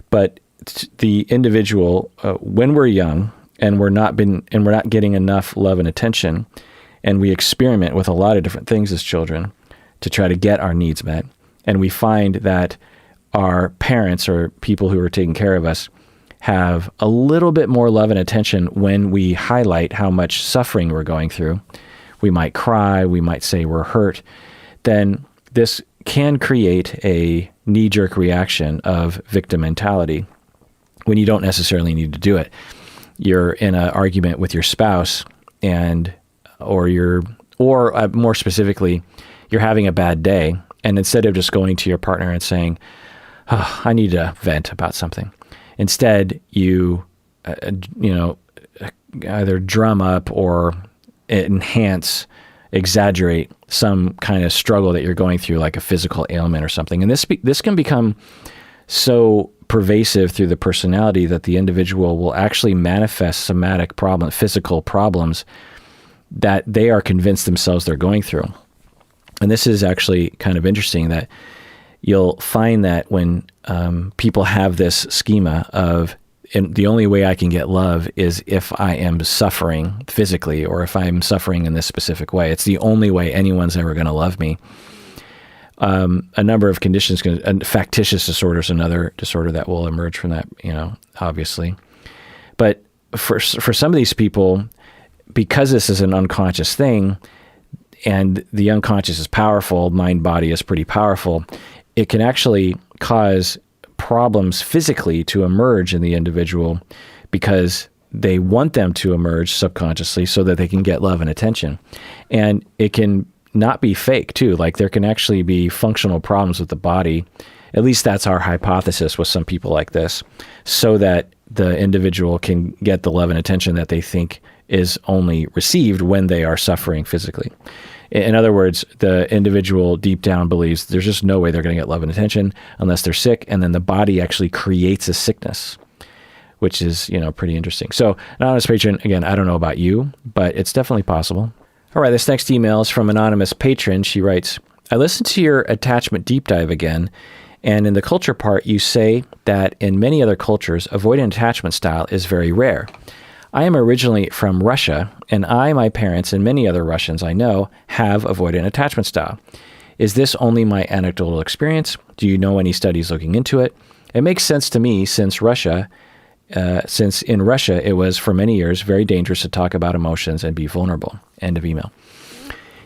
But the individual, when we're young and we're not getting enough love and attention, and we experiment with a lot of different things as children to try to get our needs met, and we find that our parents or people who are taking care of us have a little bit more love and attention when we highlight how much suffering we're going through. We might cry, we might say we're hurt. Then this can create a knee-jerk reaction of victim mentality when you don't necessarily need to do it. You're in an argument with your spouse, or more specifically, you're having a bad day, and instead of just going to your partner and saying, oh, I need to vent about something, instead, you either drum up or enhance, exaggerate some kind of struggle that you're going through, like a physical ailment or something. And this can become so pervasive through the personality that the individual will actually manifest somatic problems, physical problems that they are convinced themselves they're going through. And this is actually kind of interesting, that you'll find that when people have this schema of, and the only way I can get love is if I am suffering physically, or if I'm suffering in this specific way. It's the only way anyone's ever going to love me. A number of conditions, factitious disorder is another disorder that will emerge from that, obviously. But for some of these people, because this is an unconscious thing, and the unconscious is powerful, mind body is pretty powerful, it can actually cause problems physically to emerge in the individual because they want them to emerge subconsciously so that they can get love and attention. And it can not be fake too. Like, there can actually be functional problems with the body. At least that's our hypothesis with some people like this, so that the individual can get the love and attention that they think is only received when they are suffering physically. In other words, the individual deep down believes there's just no way they're going to get love and attention unless they're sick, and then the body actually creates a sickness, which is, pretty interesting. So, anonymous patron, again, I don't know about you, but it's definitely possible. All right, this next email is from anonymous patron. She writes, I listened to your attachment deep dive again, and in the culture part, you say that in many other cultures, avoidant attachment style is very rare. I am originally from Russia, and I, my parents, and many other Russians I know have avoidant attachment style. Is this only my anecdotal experience? Do you know any studies looking into it? It makes sense to me since in Russia it was for many years very dangerous to talk about emotions and be vulnerable. End of email.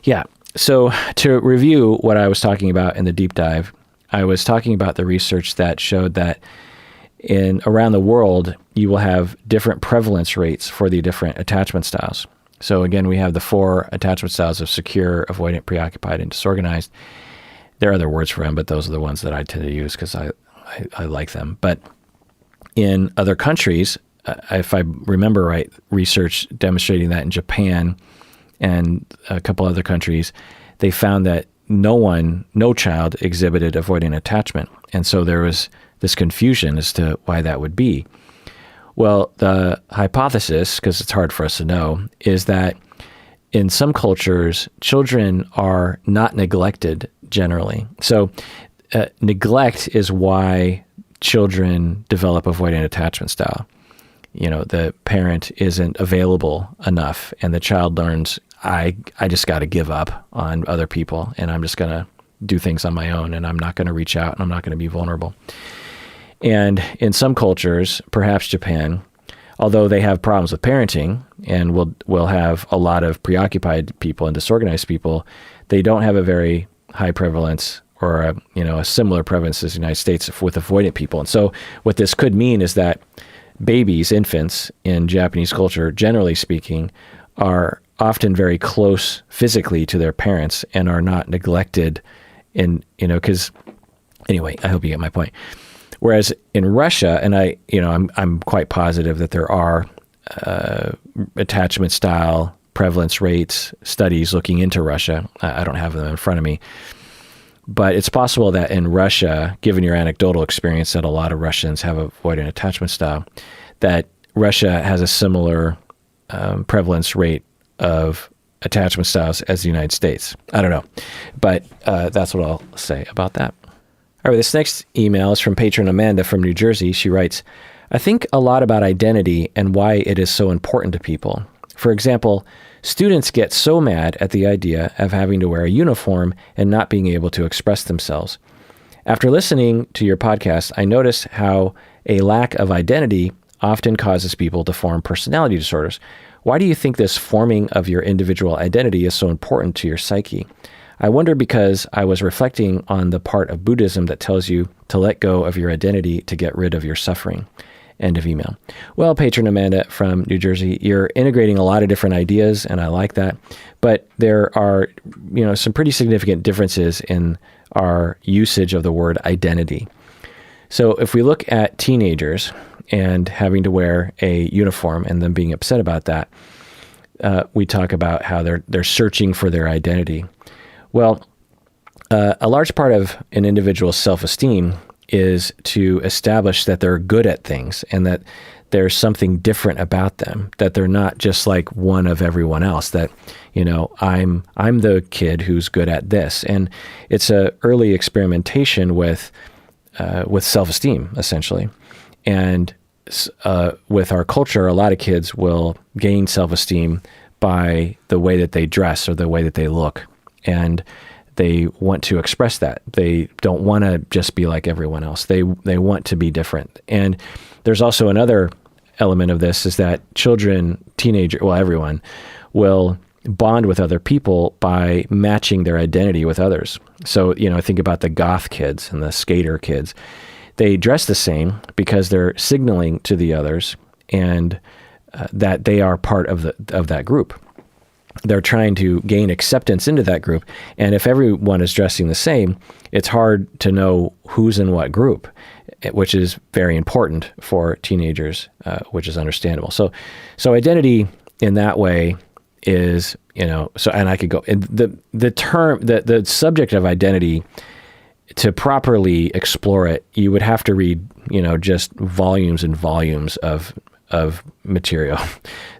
Yeah, so to review what I was talking about in the deep dive, I was talking about the research that showed that around the world, you will have different prevalence rates for the different attachment styles. So again, we have the 4 attachment styles of secure, avoidant, preoccupied, and disorganized. There are other words for them, but those are the ones that I tend to use because I like them. But in other countries, if I remember right, research demonstrating that in Japan and a couple other countries, they found that no child exhibited avoidant attachment. And so there was this confusion as to why that would be. Well, the hypothesis, because it's hard for us to know, is that in some cultures, children are not neglected generally. So neglect is why children develop avoidant attachment style. The parent isn't available enough, and the child learns, I just got to give up on other people, and I'm just going to do things on my own, and I'm not going to reach out, and I'm not going to be vulnerable. And in some cultures, perhaps Japan, although they have problems with parenting and will have a lot of preoccupied people and disorganized people, they don't have a very high prevalence or a similar prevalence as the United States with avoidant people. And so what this could mean is that babies, infants in Japanese culture, generally speaking, are often very close physically to their parents and are not neglected because anyway, I hope you get my point. Whereas in Russia, and I'm quite positive that there are attachment style prevalence rates studies looking into Russia. I don't have them in front of me, but it's possible that in Russia, given your anecdotal experience that a lot of Russians have avoidant attachment style, that Russia has a similar prevalence rate of attachment styles as the United States. I don't know, but that's what I'll say about that. All right, this next email is from Patron Amanda from New Jersey. She writes, I think a lot about identity and why it is so important to people. For example, students get so mad at the idea of having to wear a uniform and not being able to express themselves. After listening to your podcast, I noticed how a lack of identity often causes people to form personality disorders. Why do you think this forming of your individual identity is so important to your psyche? I wonder because I was reflecting on the part of Buddhism that tells you to let go of your identity to get rid of your suffering. End of email. Well, Patron Amanda from New Jersey, you're integrating a lot of different ideas, and I like that. But there are, some pretty significant differences in our usage of the word identity. So if we look at teenagers and having to wear a uniform and them being upset about that, we talk about how they're searching for their identity. Well, a large part of an individual's self-esteem is to establish that they're good at things and that there's something different about them, that they're not just like one of everyone else, that, I'm the kid who's good at this. And it's a early experimentation with self-esteem, essentially. And with our culture, a lot of kids will gain self-esteem by the way that they dress or the way that they look. And they want to express that. They don't want to just be like everyone else. They want to be different. And there's also another element of this is that children, everyone will bond with other people by matching their identity with others. So, think about the goth kids and the skater kids. They dress the same because they're signaling to the others and that they are part of that group. They're trying to gain acceptance into that group. And if everyone is dressing the same, it's hard to know who's in what group, which is very important for teenagers, which is understandable. So identity in that way is, and I could go, the subject of identity, to properly explore it, you would have to read, just volumes and volumes of material.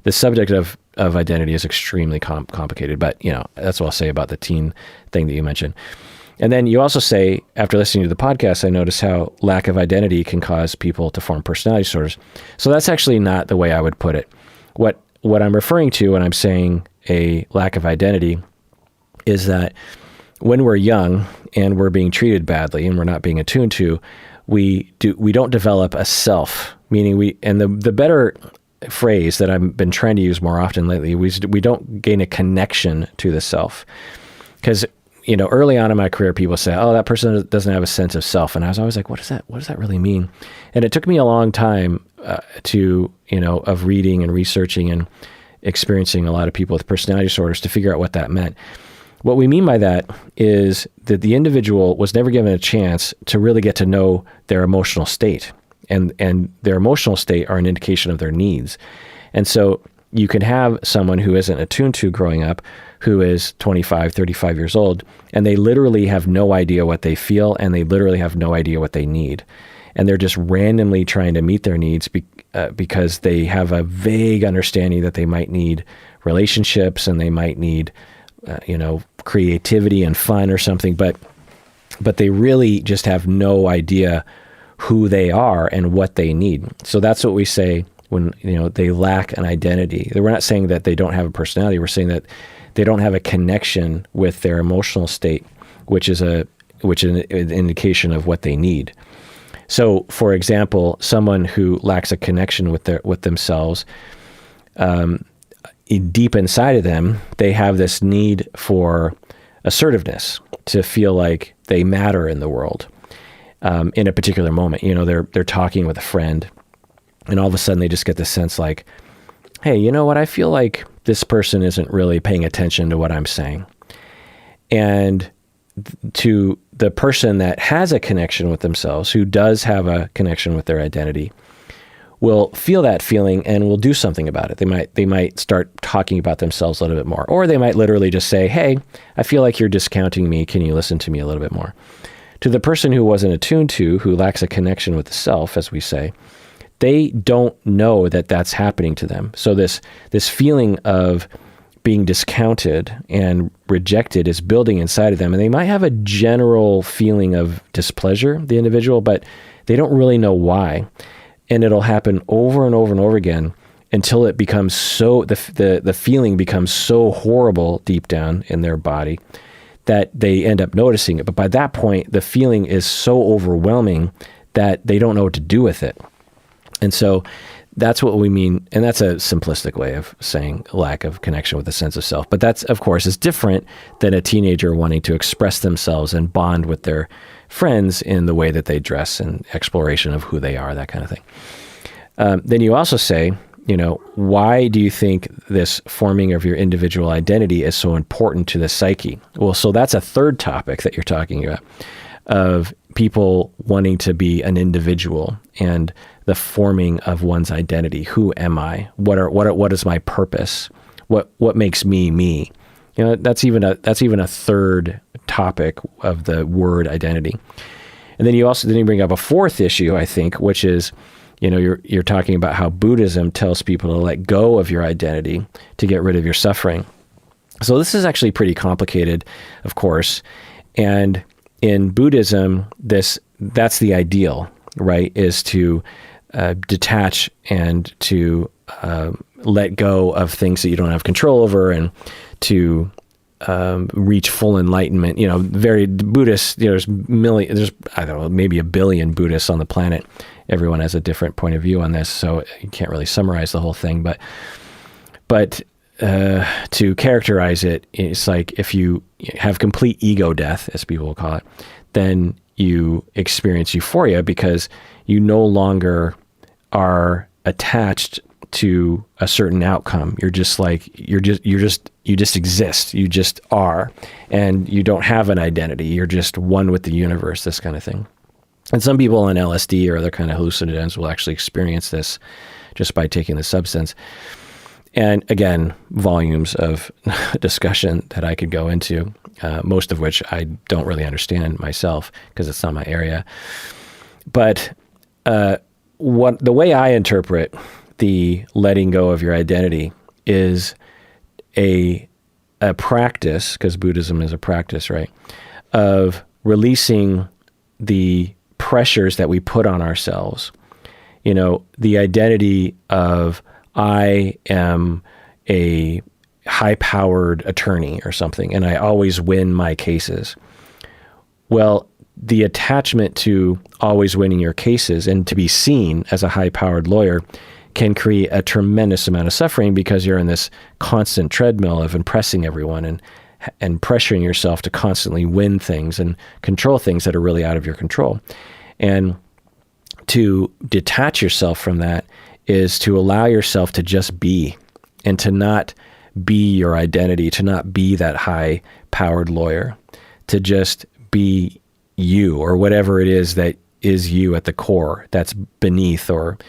The subject of identity is extremely complicated, but that's what I'll say about the teen thing that you mentioned. And then you also say, after listening to the podcast, I noticed how lack of identity can cause people to form personality disorders. So that's actually not the way I would put it. What I'm referring to when I'm saying a lack of identity is that when we're young and we're being treated badly and we're not being attuned to, we don't develop a self, meaning the better phrase that I've been trying to use more often lately, we don't gain a connection to the self. Because, early on in my career, people say, oh, that person doesn't have a sense of self. And I was always like, what does that really mean? And it took me a long time of reading and researching and experiencing a lot of people with personality disorders to figure out what that meant. What we mean by that is that the individual was never given a chance to really get to know their emotional state. And their emotional state are an indication of their needs. And so you can have someone who isn't attuned to growing up, who is 25, 35 years old, and they literally have no idea what they feel, and they literally have no idea what they need. And they're just randomly trying to meet their needs because they have a vague understanding that they might need relationships and they might need, creativity and fun or something, but they really just have no idea who they are and what they need. So that's what we say when, they lack an identity. We're not saying that they don't have a personality. We're saying that they don't have a connection with their emotional state, which is an indication of what they need. So, for example, someone who lacks a connection with themselves, deep inside of them, they have this need for assertiveness, to feel like they matter in the world. In a particular moment, they're talking with a friend, and all of a sudden they just get the sense like, hey, you know what? I feel like this person isn't really paying attention to what I'm saying. And to the person that has a connection with themselves, who does have a connection with their identity, will feel that feeling and will do something about it. They might start talking about themselves a little bit more, or they might literally just say, hey, I feel like you're discounting me. Can you listen to me a little bit more? To the person who wasn't attuned to, who lacks a connection with the self, as we say, they don't know that that's happening to them. So this feeling of being discounted and rejected is building inside of them. And they might have a general feeling of displeasure, the individual, but they don't really know why. And it'll happen over and over and over again until it becomes so, the feeling becomes so horrible deep down in their body that they end up noticing it. But by that point, the feeling is so overwhelming that they don't know what to do with it. And so that's what we mean. And that's a simplistic way of saying lack of connection with a sense of self. But that's, of course, is different than a teenager wanting to express themselves and bond with their friends in the way that they dress and exploration of who they are, that kind of thing. Then you also say, why do you think this forming of your individual identity is so important to the psyche? Well, so that's a third topic that you're talking about, of people wanting to be an individual and the forming of one's identity. Who am I? What is my purpose? What makes me me? That's even a third topic of the word identity. And then you bring up a fourth issue, I think, which is, you're talking about how Buddhism tells people to let go of your identity to get rid of your suffering. So this is actually pretty complicated, of course. And in Buddhism, that's the ideal, right? Is to detach and to let go of things that you don't have control over, and to reach full enlightenment. Very Buddhist. There's I don't know, maybe 1 billion Buddhists on the planet. Everyone has a different point of view on this, so you can't really summarize the whole thing. But to characterize it, it's like if you have complete ego death, as people will call it, then you experience euphoria because you no longer are attached to a certain outcome. You just exist. You just are, and you don't have an identity. You're just one with the universe, this kind of thing. And some people on LSD or other kind of hallucinogens will actually experience this just by taking the substance. And again, volumes of discussion that I could go into, most of which I don't really understand myself because it's not my area. But the way I interpret the letting go of your identity is a practice, because Buddhism is a practice, right, of releasing the pressures that we put on ourselves. The identity of I am a high-powered attorney or something, and I always win my cases. Well, the attachment to always winning your cases and to be seen as a high-powered lawyer can create a tremendous amount of suffering, because you're in this constant treadmill of impressing everyone and pressuring yourself to constantly win things and control things that are really out of your control. And to detach yourself from that is to allow yourself to just be, and to not be your identity, to not be that high-powered lawyer, to just be you, or whatever it is that is you at the core, that's beneath or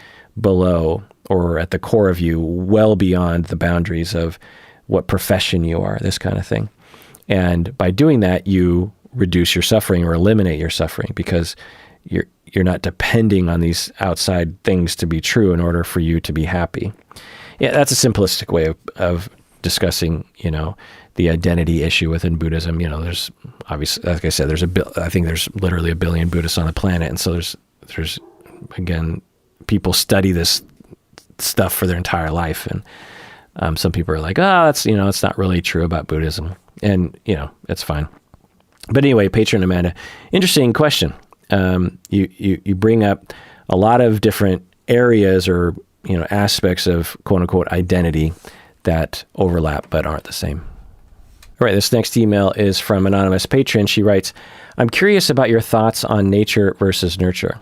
below, or at the core of you, well beyond the boundaries of what profession you are, this kind of thing. And by doing that, you reduce your suffering or eliminate your suffering, because you're not depending on these outside things to be true in order for you to be happy. Yeah, that's a simplistic way of discussing, the identity issue within Buddhism. There's obviously, like I said, I think there's literally 1 billion Buddhists on the planet. And so there's again, people study this stuff for their entire life. And some people are like, that's, it's not really true about Buddhism. And, it's fine. But anyway, Patron Amanda, interesting question. You bring up a lot of different areas or, aspects of quote unquote identity that overlap but aren't the same. All right, this next email is from anonymous patron. She writes, I'm curious about your thoughts on nature versus nurture.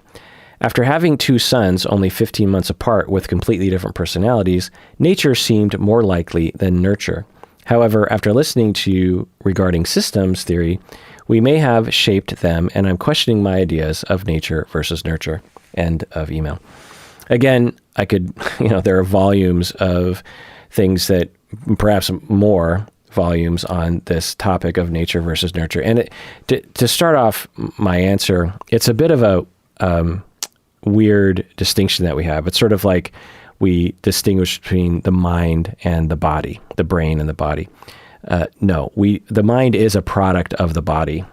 After having 2 sons only 15 months apart with completely different personalities, nature seemed more likely than nurture. However, after listening to you regarding systems theory, we may have shaped them, and I'm questioning my ideas of nature versus nurture. End of email. Again, I could, there are volumes of things that, perhaps more volumes on this topic of nature versus nurture. And to start off my answer, it's a bit of a weird distinction that we have. It's sort of like we distinguish between the mind and the body, the brain and the body. No, the mind is a product of the body.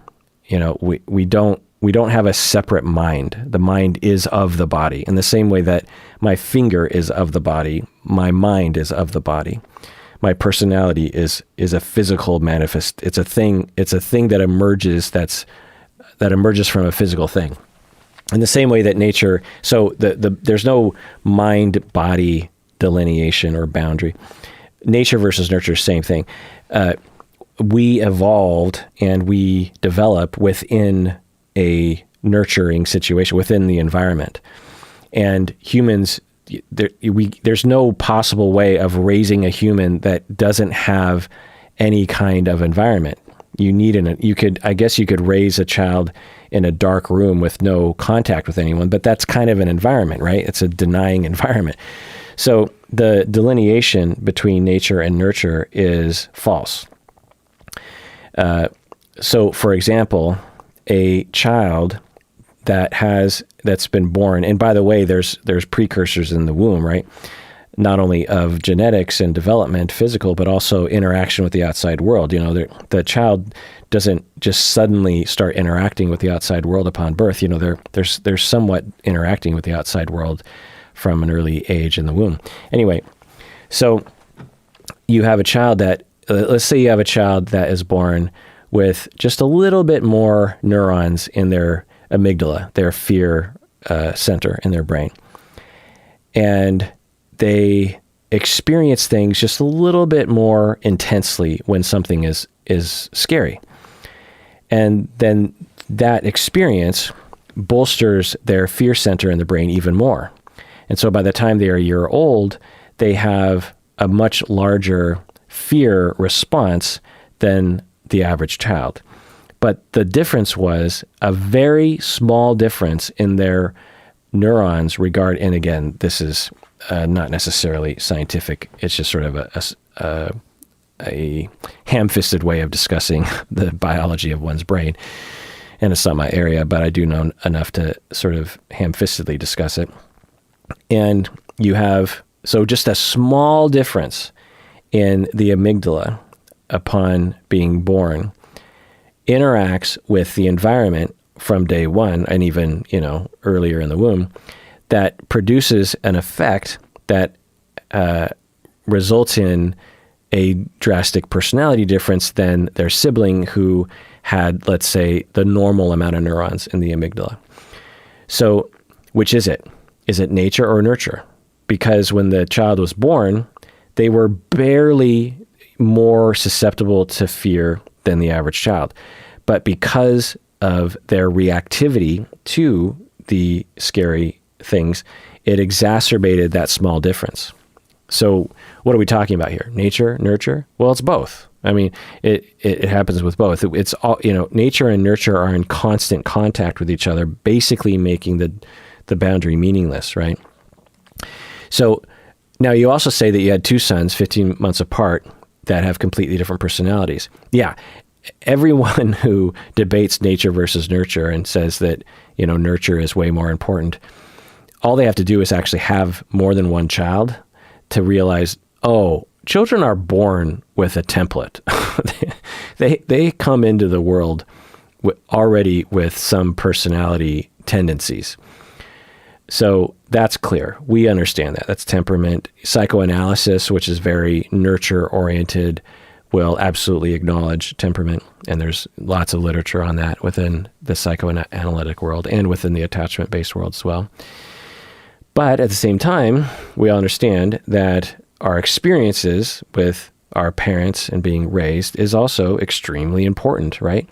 We don't have a separate mind. The mind is of the body. In the same way that my finger is of the body, my mind is of the body. My personality is a physical manifest. It's a thing that emerges that emerges from a physical thing. In the same way that nature, so there's no mind-body delineation or boundary. Nature versus nurture, same thing. We evolved and we develop within a nurturing situation, within the environment. And humans, there's no possible way of raising a human that doesn't have any kind of environment. I guess you could raise a child in a dark room with no contact with anyone, but that's kind of an environment, right? It's a denying environment. So the delineation between nature and nurture is false. So for example, a child that's been born, and by the way, there's precursors in the womb, right? Not only of genetics and development, physical, but also interaction with the outside world. The child doesn't just suddenly start interacting with the outside world upon birth. They're somewhat interacting with the outside world from an early age in the womb. Anyway, so you have a child let's say you have a child that is born with just a little bit more neurons in their amygdala, their fear center in their brain. And they experience things just a little bit more intensely when something is scary. And then that experience bolsters their fear center in the brain even more. And so by the time they are a year old, they have a much larger fear response than the average child. But the difference was a very small difference in their neurons and again, this is not necessarily scientific. It's just sort of a ham-fisted way of discussing the biology of one's brain. And it's not my area, but I do know enough to sort of ham-fistedly discuss it. And you have, so just a small difference in the amygdala upon being born interacts with the environment from day one and even, earlier in the womb that produces an effect that results in a drastic personality difference than their sibling who had, let's say, the normal amount of neurons in the amygdala. So which is it? Is it nature or nurture? Because when the child was born, they were barely more susceptible to fear than the average child. But because of their reactivity to the scary things, it exacerbated that small difference. So what are we talking about here? Nature, nurture? Well, it's both. I mean, it happens with both. It's all, nature and nurture are in constant contact with each other, basically making the boundary meaningless, right? So now you also say that you had 2 sons 15 months apart that have completely different personalities. Yeah. Everyone who debates nature versus nurture and says that, nurture is way more important. All they have to do is actually have more than one child to realize, oh, children are born with a template. they come into the world already with some personality tendencies. So that's clear. We understand that. That's temperament. Psychoanalysis, which is very nurture-oriented, will absolutely acknowledge temperament. And there's lots of literature on that within the psychoanalytic world and within the attachment-based world as well. But at the same time, we all understand that our experiences with our parents and being raised is also extremely important, right?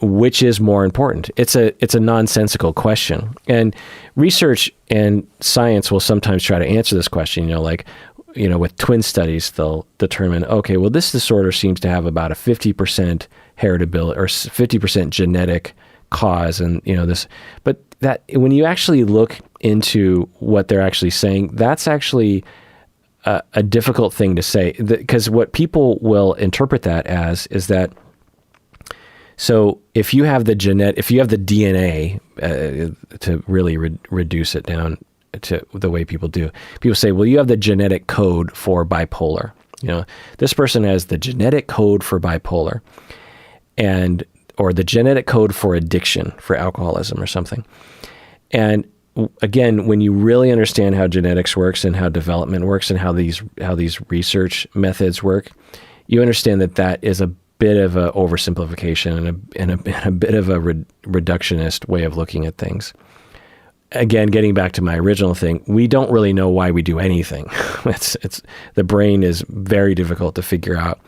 Which is more important? It's a nonsensical question. And research and science will sometimes try to answer this question, with twin studies, they'll determine, okay, well, this disorder seems to have about a 50% heritability or 50% genetic cause. And, this, but that when you actually look into what they're actually saying, that's actually a difficult thing to say, because what people will interpret that as is that, so if you have the DNA, to really reduce it down to the way people do, people say, well, you have the genetic code for bipolar. This person has the genetic code for bipolar, or the genetic code for addiction, for alcoholism or something. And again, when you really understand how genetics works and how development works and how these research methods work, you understand that is a bit of a oversimplification and a bit of a reductionist way of looking at things. Again, getting back to my original thing, we don't really know why we do anything. It's the brain is very difficult to figure out.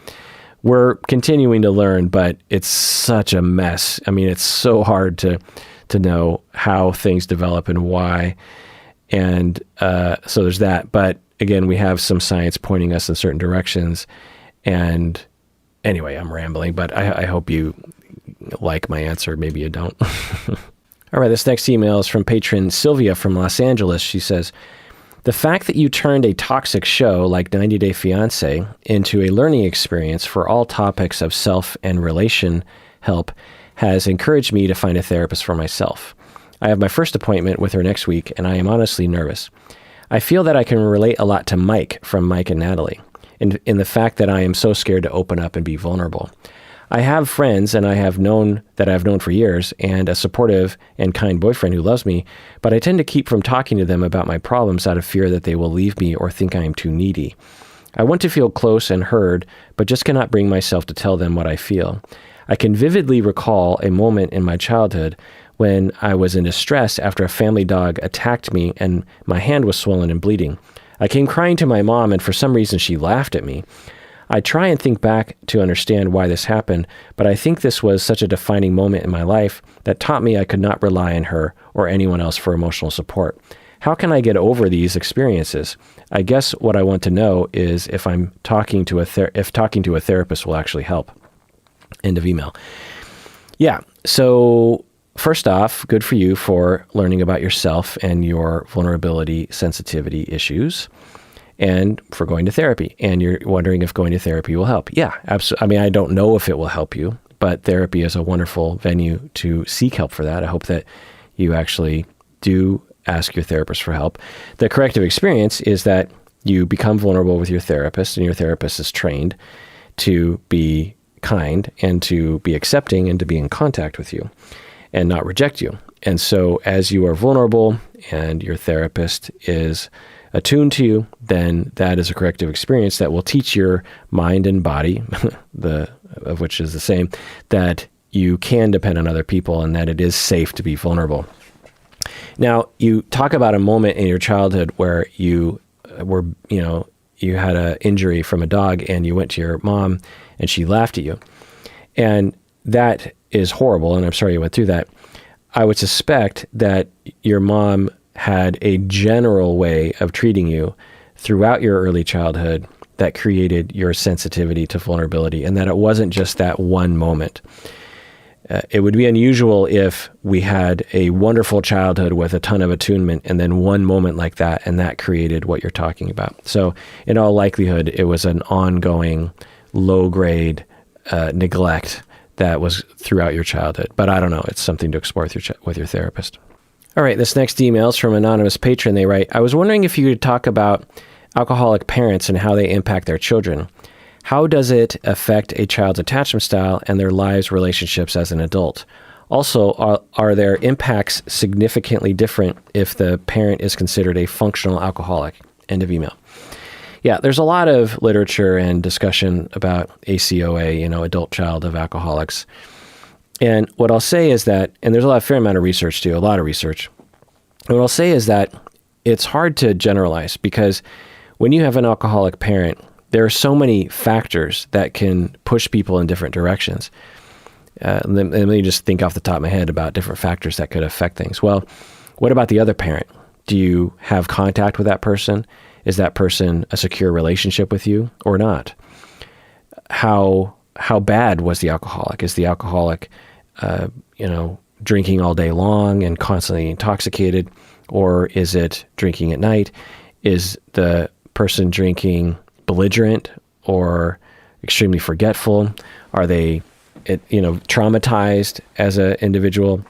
We're continuing to learn, but it's such a mess. I mean, it's so hard to know how things develop and why. And so there's that. But again, we have some science pointing us in certain directions. And anyway, I'm rambling, but I hope you like my answer. Maybe you don't. All right, this next email is from patron Sylvia from Los Angeles. She says, the fact that you turned a toxic show like 90 Day Fiancé into a learning experience for all topics of self and relation help has encouraged me to find a therapist for myself. I have my first appointment with her next week, and I am honestly nervous. I feel that I can relate a lot to Mike from Mike and Natalie in the fact that I am so scared to open up and be vulnerable. I have friends and I've known for years and a supportive and kind boyfriend who loves me, but I tend to keep from talking to them about my problems out of fear that they will leave me or think I am too needy. I want to feel close and heard, but just cannot bring myself to tell them what I feel. I can vividly recall a moment in my childhood when I was in distress after a family dog attacked me and my hand was swollen and bleeding. I came crying to my mom, and for some reason she laughed at me. I try and think back to understand why this happened, but I think this was such a defining moment in my life that taught me I could not rely on her or anyone else for emotional support. How can I get over these experiences? I guess what I want to know is if talking to a therapist will actually help. End of email. Yeah. So first off, good for you for learning about yourself and your vulnerability, sensitivity issues, and for going to therapy. And you're wondering if going to therapy will help. Yeah, absolutely. I mean, I don't know if it will help you, but therapy is a wonderful venue to seek help for that. I hope that you actually do ask your therapist for help. The corrective experience is that you become vulnerable with your therapist, and your therapist is trained to be kind and to be accepting and to be in contact with you and not reject you. And so as you are vulnerable and your therapist is attuned to you, then that is a corrective experience that will teach your mind and body, of which is the same, that you can depend on other people and that it is safe to be vulnerable. Now, you talk about a moment in your childhood where you had an injury from a dog and you went to your mom and she laughed at you. And that is horrible, and I'm sorry you went through that. I would suspect that your mom had a general way of treating you throughout your early childhood that created your sensitivity to vulnerability, and that it wasn't just that one moment. It would be unusual if we had a wonderful childhood with a ton of attunement and then one moment like that, and that created what you're talking about. So in all likelihood, it was an ongoing low-grade neglect that was throughout your childhood. But I don't know. It's something to explore with your therapist. All right, this next email is from anonymous patron. They write, I was wondering if you could talk about alcoholic parents and how they impact their children. How does it affect a child's attachment style and their lives, relationships as an adult? Also, are their impacts significantly different if the parent is considered a functional alcoholic? End of email. Yeah, there's a lot of literature and discussion about ACOA, adult child of alcoholics. And what I'll say is that, and there's a fair amount of research too, a lot of research. What I'll say is that it's hard to generalize because when you have an alcoholic parent, there are so many factors that can push people in different directions. Let me just think off the top of my head about different factors that could affect things. Well, what about the other parent? Do you have contact with that person? Is that person a secure relationship with you or not? How bad was the alcoholic? Is the alcoholic, drinking all day long and constantly intoxicated, or is it drinking at night? Is the person drinking belligerent or extremely forgetful? Are they, traumatized as an individual?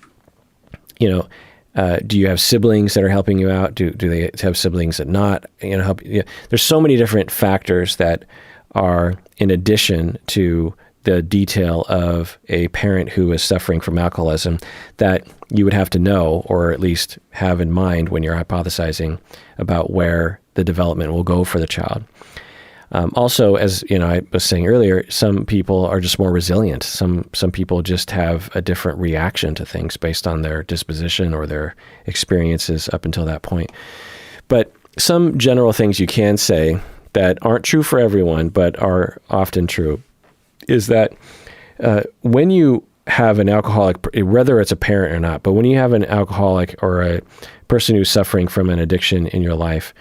Do you have siblings that are helping you out? Do they have siblings that not, help you? There's so many different factors that are in addition to the detail of a parent who is suffering from alcoholism that you would have to know, or at least have in mind when you're hypothesizing about where the development will go for the child. Also, as I was saying earlier, some people are just more resilient. Some people just have a different reaction to things based on their disposition or their experiences up until that point. But some general things you can say that aren't true for everyone, but are often true, is that when you have an alcoholic, whether it's a parent or not, but when you have an alcoholic or a person who's suffering from an addiction in your life,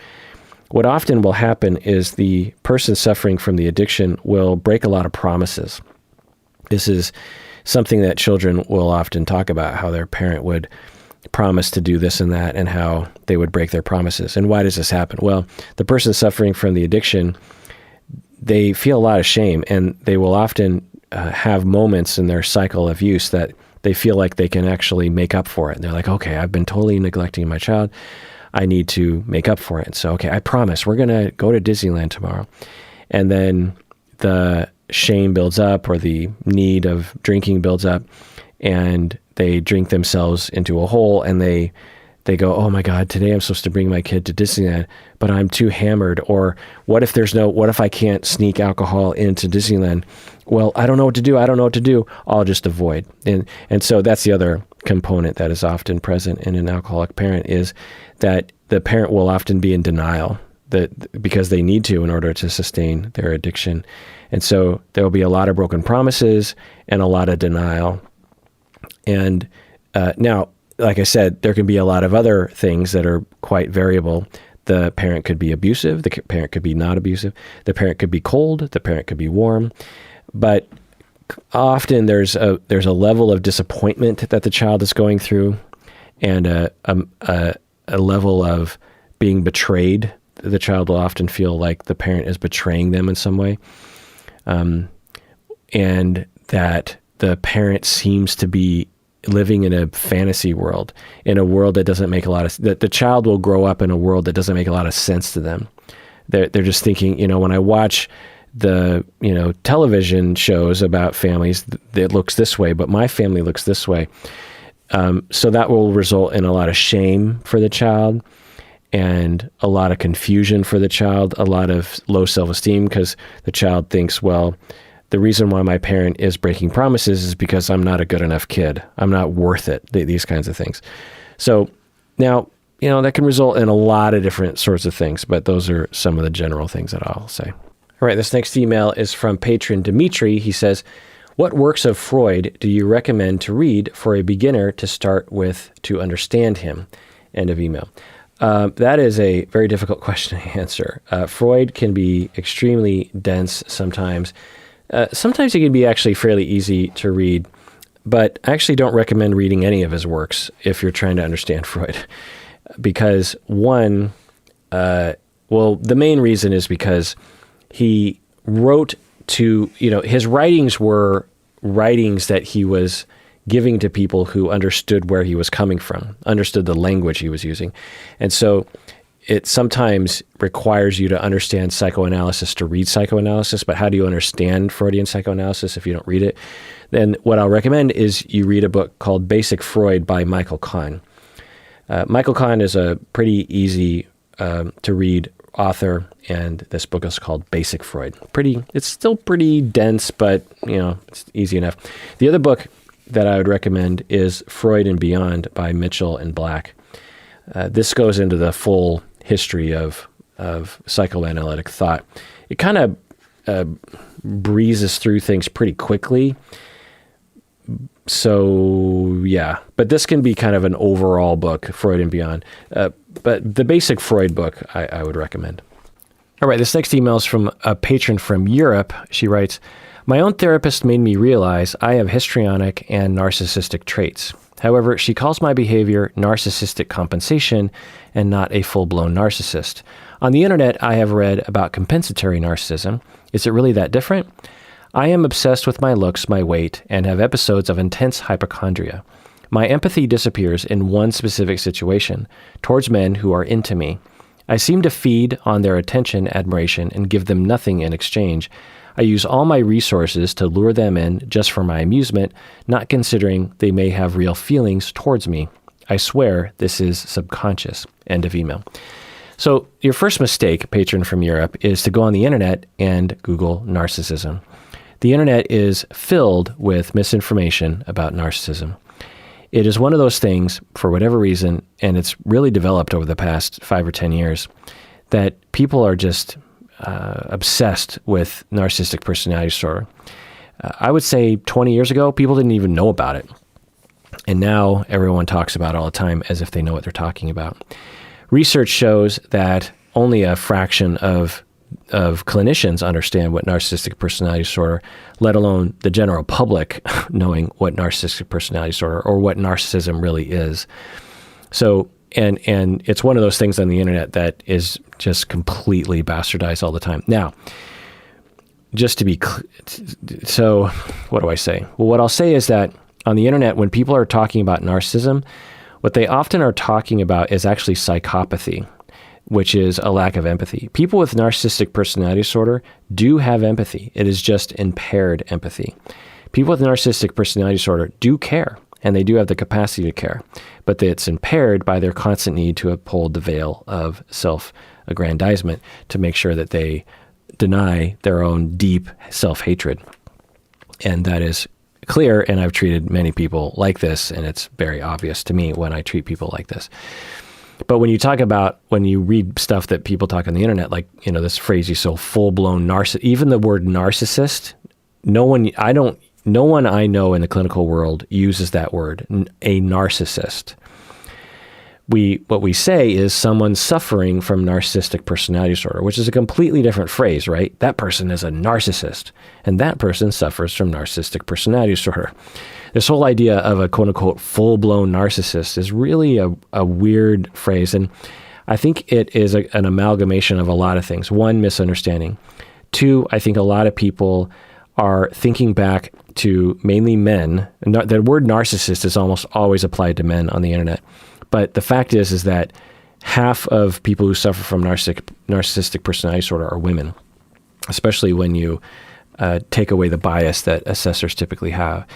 what often will happen is the person suffering from the addiction will break a lot of promises. This is something that children will often talk about, how their parent would promise to do this and that, and how they would break their promises. And why does this happen? Well, the person suffering from the addiction, they feel a lot of shame, and they will often have moments in their cycle of use that they feel like they can actually make up for it. And they're like, okay, I've been totally neglecting my child. I need to make up for it. And so, okay, I promise we're going to go to Disneyland tomorrow. And then the shame builds up, or the need of drinking builds up, and they drink themselves into a hole, and they go, oh my God, today I'm supposed to bring my kid to Disneyland, but I'm too hammered. Or what if I can't sneak alcohol into Disneyland? Well, I don't know what to do. I'll just avoid. And so that's the other component that is often present in an alcoholic parent, is that the parent will often be in denial because they need to in order to sustain their addiction. And so there will be a lot of broken promises and a lot of denial. And now, like I said, there can be a lot of other things that are quite variable. The parent could be abusive. The parent could be not abusive. The parent could be cold. The parent could be warm. But often there's a level of disappointment that the child is going through, and a level of being betrayed. The child will often feel like the parent is betraying them in some way, and that the parent seems to be living in a fantasy world, in a world that doesn't make a lot of, that the child will grow up in a world that doesn't make a lot of sense to them. They're just thinking, when I watch the, television shows about families, it looks this way, but my family looks this way. So that will result in a lot of shame for the child, and a lot of confusion for the child, a lot of low self-esteem, because the child thinks, well, the reason why my parent is breaking promises is because I'm not a good enough kid. I'm not worth it, these kinds of things. So now, that can result in a lot of different sorts of things, but those are some of the general things that I'll say. All right, this next email is from patron Dimitri. He says, what works of Freud do you recommend to read for a beginner to start with to understand him? End of email. That is a very difficult question to answer. Freud can be extremely dense sometimes. Sometimes it can be actually fairly easy to read, but I actually don't recommend reading any of his works if you're trying to understand Freud. Because one, the main reason is because he wrote to, his writings were writings that he was giving to people who understood where he was coming from, understood the language he was using. And so it sometimes requires you to understand psychoanalysis to read psychoanalysis, but how do you understand Freudian psychoanalysis if you don't read it? Then what I'll recommend is you read a book called Basic Freud by Michael Kahn. Michael Kahn is a pretty easy to read author, and this book is called Basic Freud. It's still pretty dense, but it's easy enough. The other book that I would recommend is Freud and Beyond by Mitchell and Black. This goes into the full history of psychoanalytic thought. It kind of breezes through things pretty quickly. So yeah, but this can be kind of an overall book, Freud and Beyond. But the Basic Freud book, I would recommend. All right, this next email is from a patron from Europe. She writes, "My own therapist made me realize I have histrionic and narcissistic traits. However, she calls my behavior narcissistic compensation and not a full-blown narcissist. On the internet, I have read about compensatory narcissism. Is it really that different? I am obsessed with my looks, my weight, and have episodes of intense hypochondria. My empathy disappears in one specific situation, towards men who are into me. I seem to feed on their attention, admiration, and give them nothing in exchange. I use all my resources to lure them in just for my amusement, not considering they may have real feelings towards me. I swear this is subconscious." End of email. So your first mistake, patron from Europe, is to go on the internet and Google narcissism. The internet is filled with misinformation about narcissism. It is one of those things, for whatever reason, and it's really developed over the past 5 or 10 years, that people are just obsessed with narcissistic personality disorder. I would say 20 years ago, people didn't even know about it. And now everyone talks about it all the time as if they know what they're talking about. Research shows that only a fraction of clinicians understand what narcissistic personality disorder, let alone the general public knowing what narcissistic personality disorder or what narcissism really is. So, and it's one of those things on the internet that is just completely bastardized all the time. Now, just to be so what do I say? Well, what I'll say is that on the internet, when people are talking about narcissism, what they often are talking about is actually psychopathy, which is a lack of empathy. People with narcissistic personality disorder do have empathy. It is just impaired empathy. People with narcissistic personality disorder do care, and they do have the capacity to care, but it's impaired by their constant need to uphold the veil of self-aggrandizement to make sure that they deny their own deep self-hatred. And that is clear, and I've treated many people like this, and it's very obvious to me when I treat people like this. But when you read stuff that people talk on the internet, like, this phrase you so full-blown narcissist, even the word narcissist, no one I know in the clinical world uses that word, a narcissist. What we say is someone suffering from narcissistic personality disorder, which is a completely different phrase, right? That person is a narcissist, and that person suffers from narcissistic personality disorder. This whole idea of a quote-unquote full-blown narcissist is really a weird phrase, and I think it is an amalgamation of a lot of things. One, misunderstanding. Two, I think a lot of people are thinking back to mainly men. The word narcissist is almost always applied to men on the internet. But the fact is that half of people who suffer from narcissistic personality disorder are women, especially when you take away the bias that assessors typically have.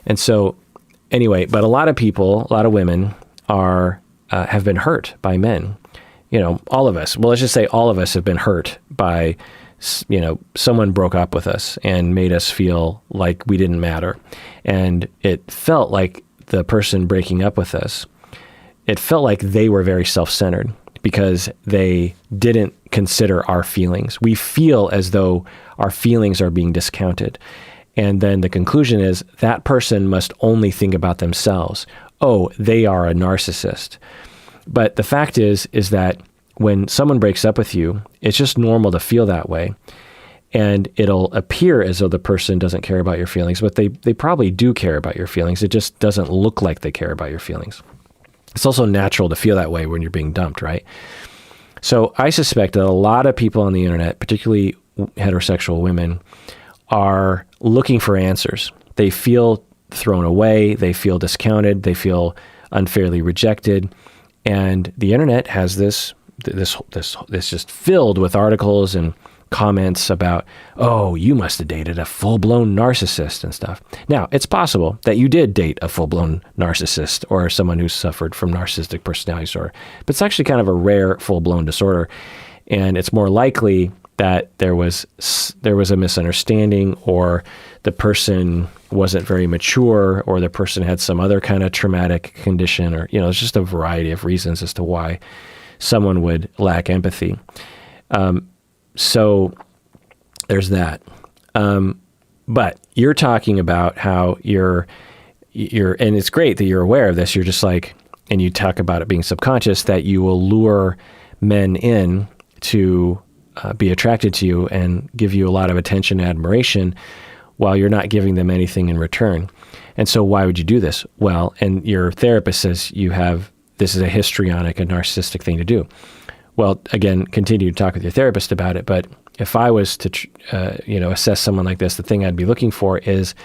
And so anyway, but a lot of women have been hurt by men. All of us, well, let's just say all of us have been hurt by, someone broke up with us and made us feel like we didn't matter. And it felt like the person breaking up with us, it felt like they were very self-centered because they didn't consider our feelings. We feel as though our feelings are being discounted. And then the conclusion is that person must only think about themselves. Oh, they are a narcissist. But the fact is that when someone breaks up with you, it's just normal to feel that way. And it'll appear as though the person doesn't care about your feelings, but they probably do care about your feelings. It just doesn't look like they care about your feelings. It's also natural to feel that way when you're being dumped, right? So I suspect that a lot of people on the internet, particularly heterosexual women, are looking for answers. they feel thrown away, they feel discounted, they feel unfairly rejected. And the internet has this just filled with articles and comments about, oh, you must have dated a full-blown narcissist and stuff. Now, it's possible that you did date a full-blown narcissist or someone who suffered from narcissistic personality disorder, but it's actually kind of a rare full-blown disorder. And it's more likely that there was a misunderstanding, or the person wasn't very mature, or the person had some other kind of traumatic condition, or, there's just a variety of reasons as to why someone would lack empathy. So there's that. But you're talking about how you're, and it's great that you're aware of this. You're just like, and you talk about it being subconscious, that you will lure men in to be attracted to you and give you a lot of attention and admiration while you're not giving them anything in return. And so why would you do this? Well, and your therapist says this is a histrionic and narcissistic thing to do. Well, again, continue to talk with your therapist about it. But if I was to, assess someone like this, the thing I'd be looking for is,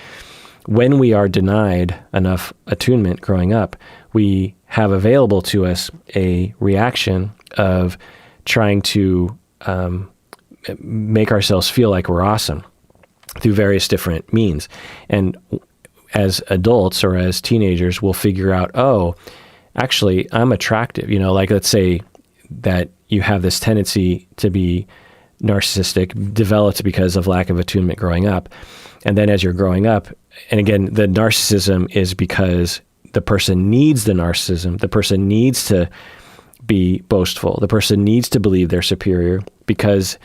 when we are denied enough attunement growing up, we have available to us a reaction of trying to make ourselves feel like we're awesome through various different means. And as adults or as teenagers, we'll figure out, oh, actually, I'm attractive. Like, let's say that you have this tendency to be narcissistic, developed because of lack of attunement growing up. And then as you're growing up, and again, the narcissism is because the person needs the narcissism. The person needs to be boastful. The person needs to believe they're superior because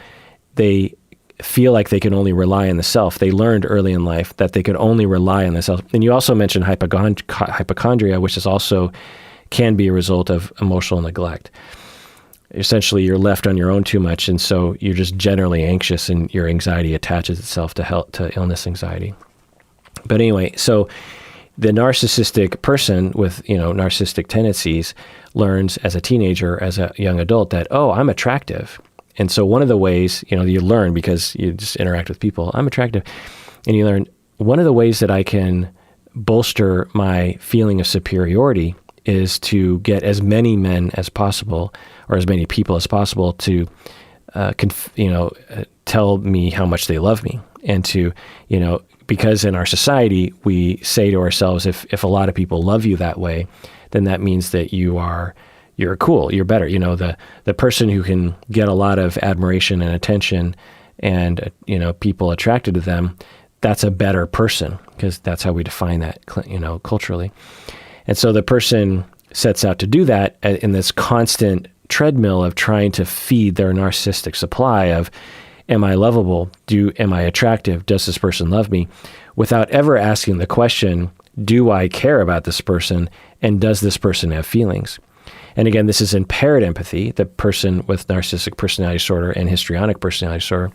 they feel like they can only rely on the self. They learned early in life that they could only rely on the self. And you also mentioned hypochondria, which is also can be a result of emotional neglect. Essentially, you're left on your own too much, and so you're just generally anxious, and your anxiety attaches itself to illness anxiety. But anyway, so the narcissistic person with narcissistic tendencies learns as a teenager, as a young adult, that, oh, I'm attractive. And so one of the ways, you learn because you just interact with people, I'm attractive. And you learn, one of the ways that I can bolster my feeling of superiority is to get as many men as possible, or as many people as possible, to tell me how much they love me. And to, because in our society, we say to ourselves, if a lot of people love you that way, then that means that you're cool, you're better. The person who can get a lot of admiration and attention and, people attracted to them, that's a better person, because that's how we define that, culturally. And so the person sets out to do that in this constant treadmill of trying to feed their narcissistic supply of, am I lovable? Am I attractive? Does this person love me? Without ever asking the question, do I care about this person? And does this person have feelings? And again, this is impaired empathy. The person with narcissistic personality disorder and histrionic personality disorder,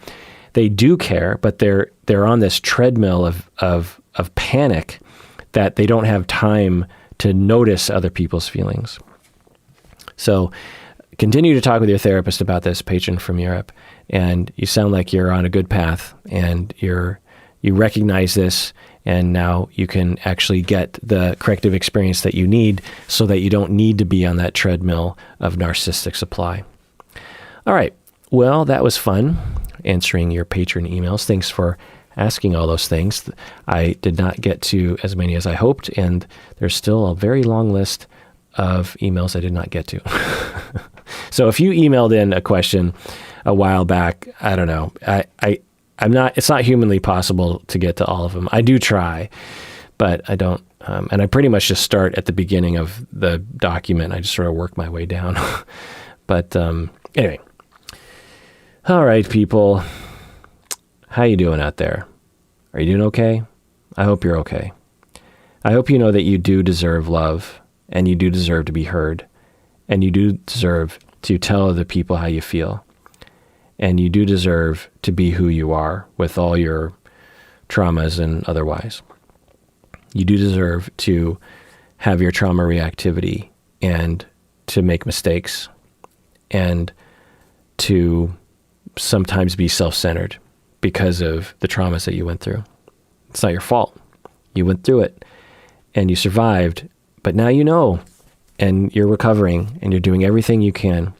they do care, but they're on this treadmill of panic that they don't have time to notice other people's feelings. So continue to talk with your therapist about this, Patron from Europe, and you sound like you're on a good path, and you recognize this, and now you can actually get the corrective experience that you need so that you don't need to be on that treadmill of narcissistic supply. All right. Well, that was fun answering your Patron emails. Thanks for asking all those things. I did not get to as many as I hoped, and there's still a very long list of emails I did not get to. So if you emailed in a question a while back, I don't know. It's not humanly possible to get to all of them. I do try, but I don't. And I pretty much just start at the beginning of the document. I just sort of work my way down. But anyway. All right, people. How you doing out there? Are you doing okay? I hope you're okay. I hope you know that you do deserve love, and you do deserve to be heard, and you do deserve to tell other people how you feel, and you do deserve to be who you are with all your traumas and otherwise. You do deserve to have your trauma reactivity and to make mistakes and to sometimes be self-centered because of the traumas that you went through. It's not your fault. You went through it and you survived, but now you know, and you're recovering and you're doing everything you can,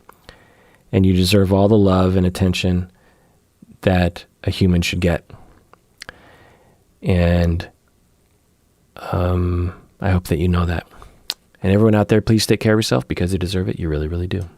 and you deserve all the love and attention that a human should get. And I hope that you know that. And everyone out there, please take care of yourself because you deserve it. You really, really do.